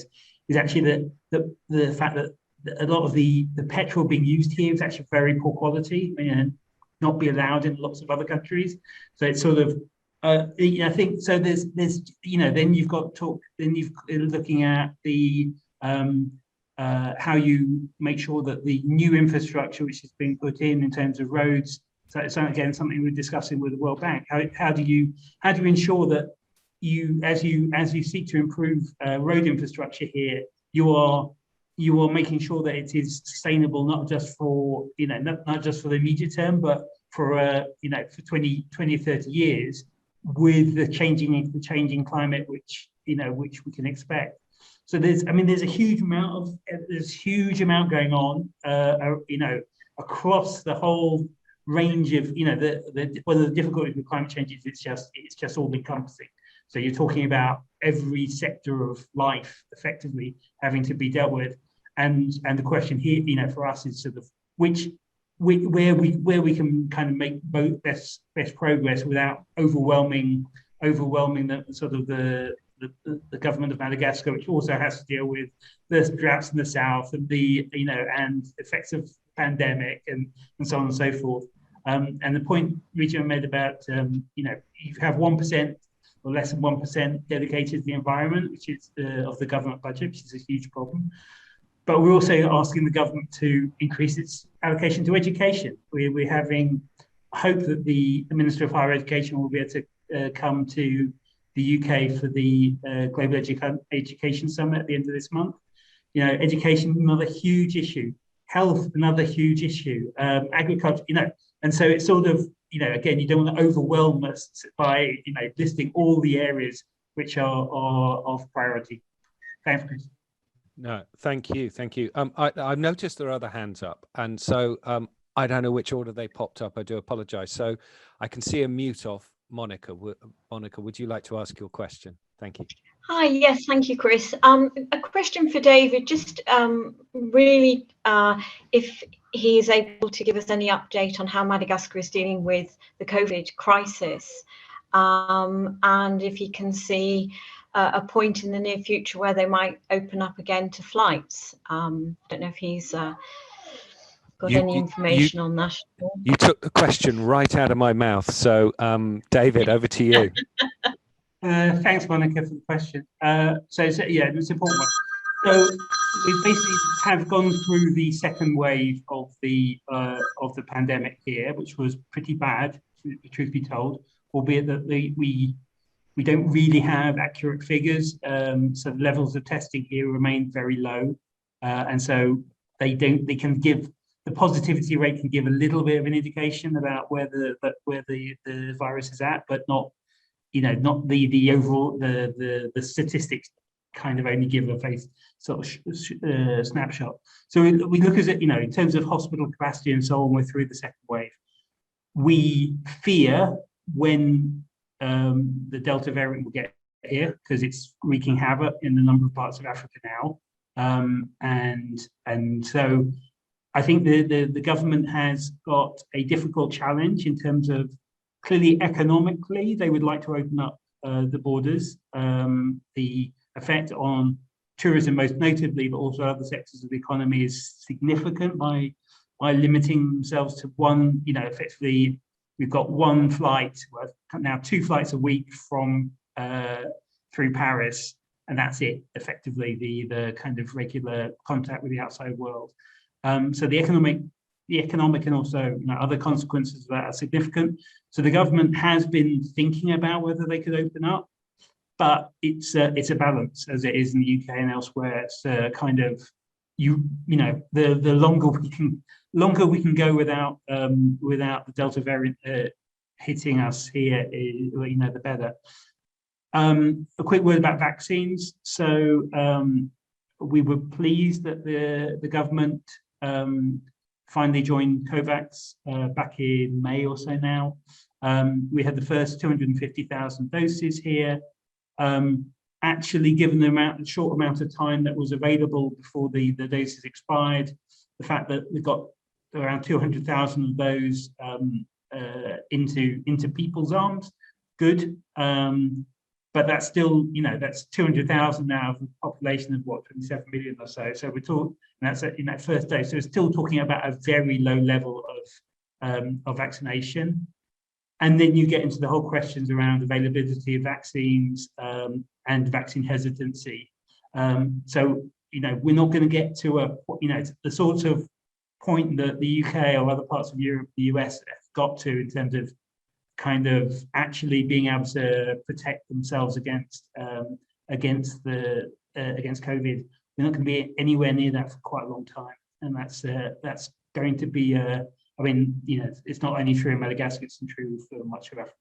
Speaker 2: is actually the fact that a lot of the petrol being used here is actually very poor quality and not be allowed in lots of other countries. So it's sort of I think so. There's then you've looking at the how you make sure that the new infrastructure which is being put in terms of roads. So it's again something we're discussing with the World Bank. How do you ensure that you as you seek to improve road infrastructure here, you are making sure that it is sustainable, not just for not just for the immediate term, but for for 20 or 30 years with the changing climate which we can expect. So there's a huge amount going on across the whole range of one of the difficulties with climate change is it's just all encompassing. So you're talking about every sector of life effectively having to be dealt with, and the question here for us is sort of where we can kind of make both best progress without overwhelming the sort of the government of Madagascar, which also has to deal with the droughts in the south and the and effects of pandemic and so on and so forth. And the point Rija made about you have 1% or less than 1% dedicated to the environment, which is of the government budget, which is a huge problem. But we're also asking the government to increase its allocation to education. We're having hope that the Minister of Higher Education will be able to come to the UK for the Global Education Summit at the end of this month. You know, education, another huge issue. Health, another huge issue. Agriculture, you know, and so it's sort of, you know, again, you don't want to overwhelm us by, you know, listing all the areas which are of priority. Thanks, Chris.
Speaker 1: No, thank you. I've noticed there are other hands up, and so I don't know which order they popped up. I do apologize. So I can see a mute off. Monica, would you like to ask your question? Thank you.
Speaker 6: Hi, yes, thank you, Chris. A question for David, just really if he is able to give us any update on how Madagascar is dealing with the COVID crisis, and if he can see a point in the near future where they might open up again to flights. I don't know if he's got any information on that.
Speaker 1: You took the question right out of my mouth. So, David, over to you.
Speaker 2: Thanks, Monica, for the question. So yeah, it's an important one. So we basically have gone through the second wave of the pandemic here, which was pretty bad, truth be told. Albeit that we don't really have accurate figures, so the levels of testing here remain very low, and so they can give. The positivity rate can give a little bit of an indication about where the virus is at, but not, you know, not the overall the statistics kind of only give a face sort of snapshot. So we look at it, you know, in terms of hospital capacity and so on. We're through the second wave. We fear when the Delta variant will get here, because it's wreaking havoc in a number of parts of Africa now, and so I think the government has got a difficult challenge in terms of, clearly economically, they would like to open up the borders. The effect on tourism, most notably, but also other sectors of the economy, is significant by limiting themselves to one, you know, effectively, we've got one flight, well, now 2 flights a week from through Paris, and that's it, effectively, the kind of regular contact with the outside world. So the economic and also, you know, other consequences of that are significant. So the government has been thinking about whether they could open up, but it's a balance, as it is in the UK and elsewhere. It's kind of, you know, the longer we can go without the Delta variant hitting us here, you know, the better. A quick word about vaccines. So we were pleased that the government finally joined COVAX back in May or so now. We had the first 250,000 doses here. Actually, given the short amount of time that was available before the doses expired, the fact that we've got around 200,000 of those into people's arms, good. But that's still, you know, that's 200,000 now of a population of what, 27 million or so. So we're talking, that's in that first day. So we're still talking about a very low level of vaccination. And then you get into the whole questions around availability of vaccines and vaccine hesitancy. So, you know, we're not going to get to the sort of point that the UK or other parts of Europe, the US have got to in terms of kind of actually being able to protect themselves against COVID. We're not going to be anywhere near that for quite a long time, and that's going to be I mean, you know, it's not only true in Madagascar, it's true for much of Africa.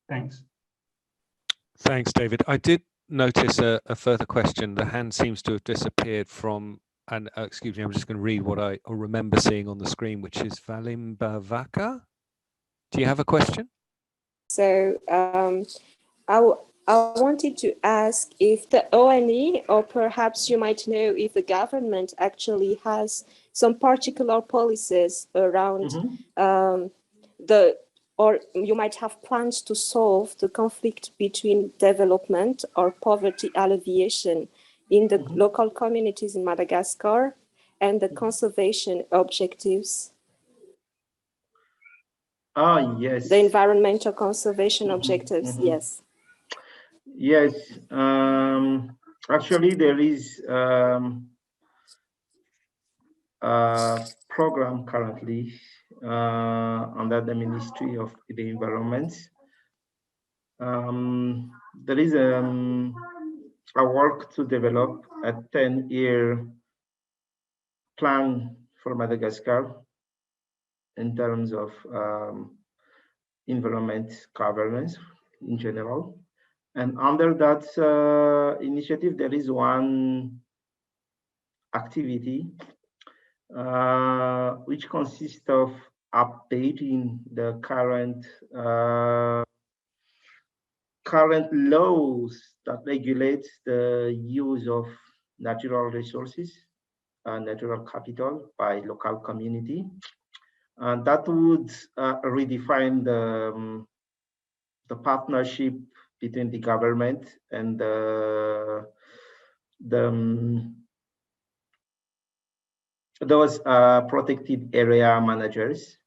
Speaker 2: Thanks.
Speaker 1: Thanks, David. I did notice a further question. The hand seems to have disappeared from, and excuse me, I'm just going to read what I remember seeing on the screen, which is Valimbavaka. Do you have a question?
Speaker 7: So I wanted to ask if the ONE, or perhaps you might know if the government actually has some particular policies around or you might have plans to solve the conflict between development or poverty alleviation in the local communities in Madagascar and the conservation objectives.
Speaker 3: Yes.
Speaker 7: The environmental conservation objectives, yes.
Speaker 3: Yes, actually there is a program currently under the Ministry of the Environment, there is a work to develop a 10-year plan for Madagascar in terms of environment governance in general. And under that initiative, there is one activity which consists of updating the current laws that regulate the use of natural resources, natural capital by local community. And that would redefine the partnership between the government and those protected area managers,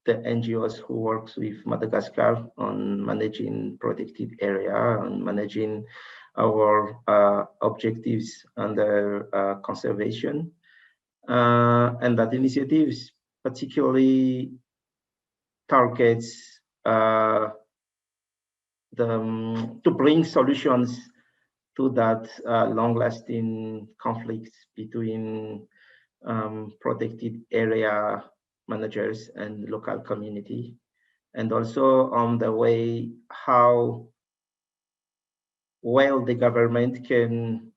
Speaker 3: the NGOs who works with Madagascar on managing protected area and managing our objectives under conservation. And that initiatives particularly targets to bring solutions to that long-lasting conflicts between protected area managers and local community, and also on the way how well the government can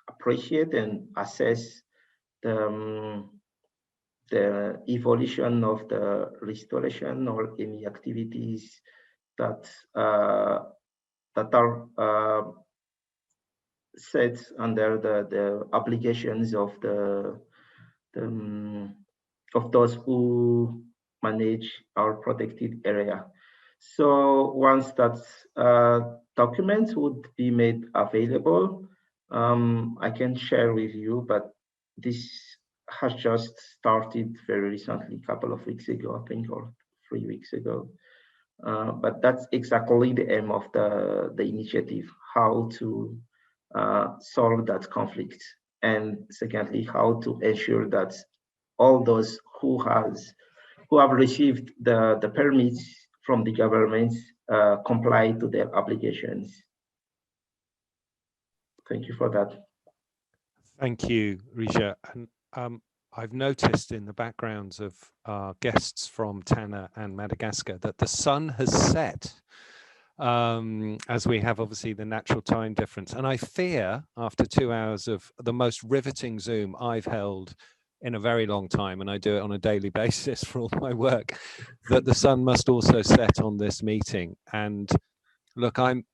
Speaker 3: appreciate and assess the evolution of the restoration or any activities that are set under the obligations of those who manage our protected area. So once that documents would be made available, I can share with you, but this has just started very recently, a couple of weeks ago, I think, or 3 weeks ago. But that's exactly the aim of the initiative, how to solve that conflict. And secondly, how to ensure that all those who have received the permits from the government comply to their obligations. Thank you for that.
Speaker 1: Thank you, Rija. And I've noticed in the backgrounds of our guests from Tanna and Madagascar that the sun has set, as we have obviously the natural time difference. And I fear, after 2 hours of the most riveting Zoom I've held in a very long time, and I do it on a daily basis for all my work, that the sun must also set on this meeting. And look, I'm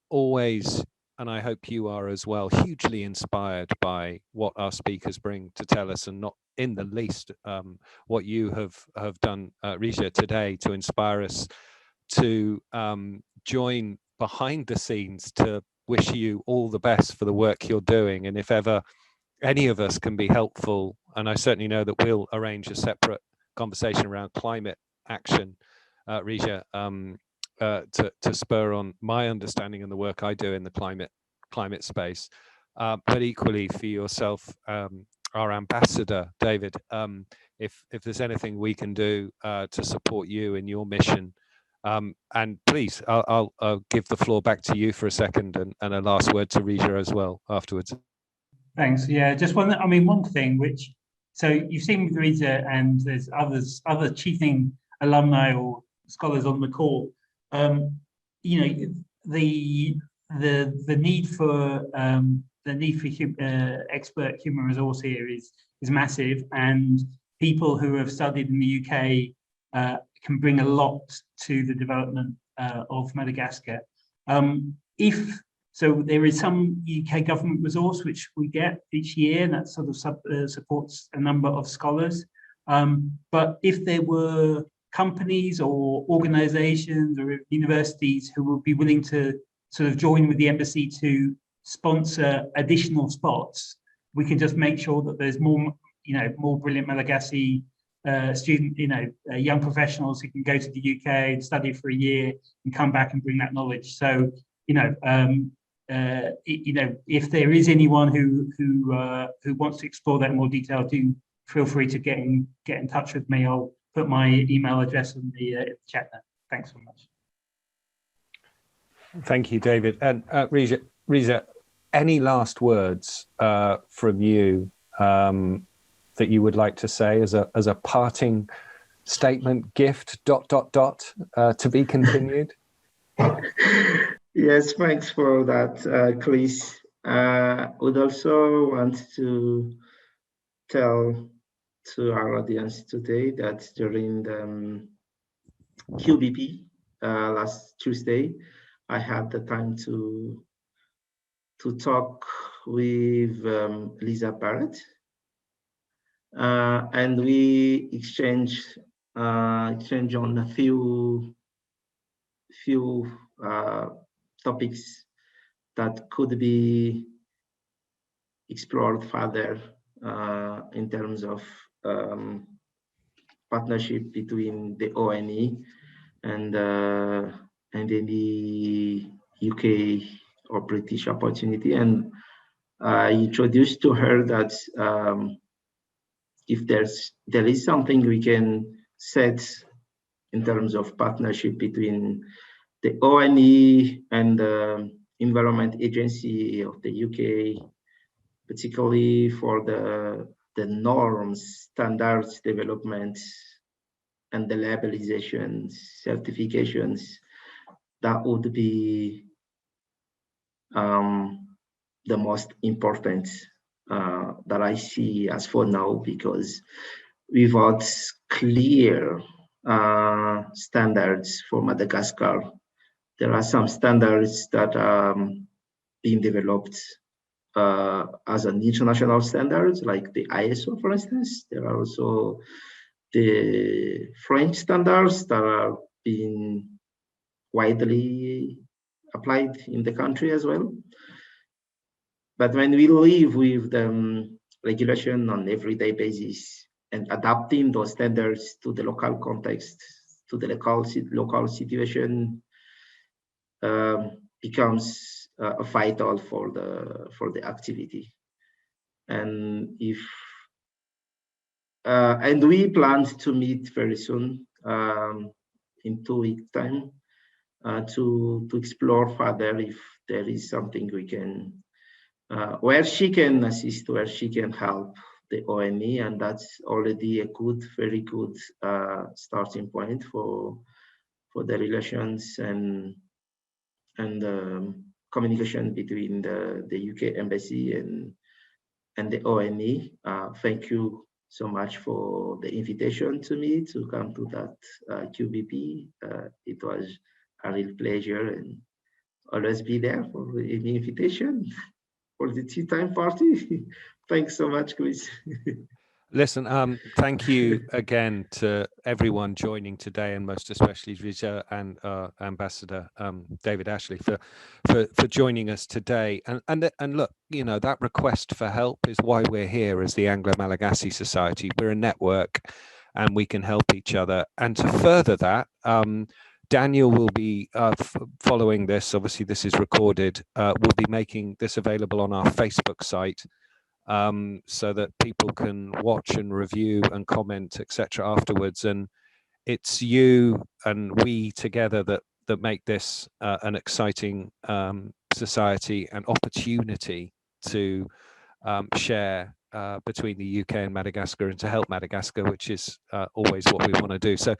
Speaker 1: always, and I hope you are as well, hugely inspired by what our speakers bring to tell us, and not in the least what you have done, Rija, today to inspire us to join behind the scenes to wish you all the best for the work you're doing. And if ever any of us can be helpful, and I certainly know that we'll arrange a separate conversation around climate action, Rija, to spur on my understanding and the work I do in the climate space, but equally for yourself, our ambassador, David, if there's anything we can do to support you in your mission, and please, I'll give the floor back to you for a second, and a last word to Rija as well afterwards.
Speaker 2: Thanks. Yeah, just one thing which, so you've seen with Rija, and there's other Chevening alumni or scholars on the call. You know, the need for expert human resource here is massive, and people who have studied in the UK can bring a lot to the development of Madagascar. So there is some UK government resource which we get each year, and that sort of supports a number of scholars. But if there were companies or organizations or universities who would be willing to sort of join with the embassy to sponsor additional spots, we can just make sure that there's more brilliant Malagasy young professionals who can go to the UK and study for a year and come back and bring that knowledge. So, if there is anyone who wants to explore that in more detail, do feel free to get in touch with me. I'll put my email address in the chat there. Thanks so much.
Speaker 1: Thank you, David. And Rija, any last words from you that you would like to say as a parting statement, gift, ... to be continued?
Speaker 3: Yes, thanks for that, Chris. Would also want to tell to our audience today that during the QBP last Tuesday, I had the time to talk with Lisa Barrett, and we exchange on a few topics that could be explored further in terms of partnership between the ONE and any UK or British opportunity. And I introduced to her that if there is something we can set in terms of partnership between the ONE and the Environment Agency of the UK, particularly for the norms, standards development, and the labellizations, certifications, that would be the most important that I see as for now, because without clear standards for Madagascar, there are some standards that are being developed as an international standards, like the ISO, for instance. There are also the French standards that are being widely applied in the country as well. But when we live with the regulation on everyday basis and adapting those standards to the local context, to the local situation, becomes vital for the activity. And and we plan to meet very soon, in 2 weeks' time, to explore further if there is something we can, where she can assist, where she can help the ONE, and that's already a very good starting point for the relations and communication between the UK embassy and the ONE. Thank you so much for the invitation to me to come to that QBP. It was a real pleasure, and always be there for any invitation for the tea time party. Thanks so much, Chris.
Speaker 1: Listen, thank you again to everyone joining today, and most especially Rija and Ambassador David Ashley for joining us today. And look, you know, that request for help is why we're here as the Anglo-Malagasy Society. We're a network, and we can help each other. And to further that, Daniel will be following this. Obviously, this is recorded. We'll be making this available on our Facebook site, so that people can watch and review and comment, etc. afterwards. And it's you and we together that make this an exciting society and opportunity to share between the UK and Madagascar, and to help Madagascar, which is always what we want to do. So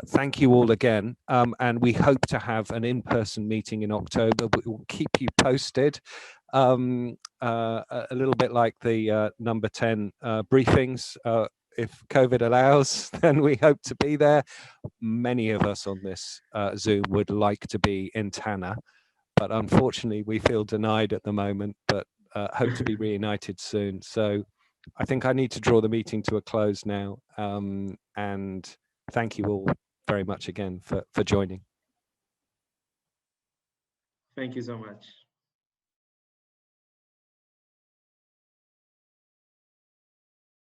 Speaker 1: thank you all again, and we hope to have an in-person meeting in October. We'll keep you posted, a little bit like the number 10 briefings. If COVID allows, then we hope to be there. Many of us on this Zoom would like to be in Tanna, but unfortunately we feel denied at the moment, but hope to be reunited soon. So I think I need to draw the meeting to a close now, and thank you all very much again for joining.
Speaker 3: Thank you so much.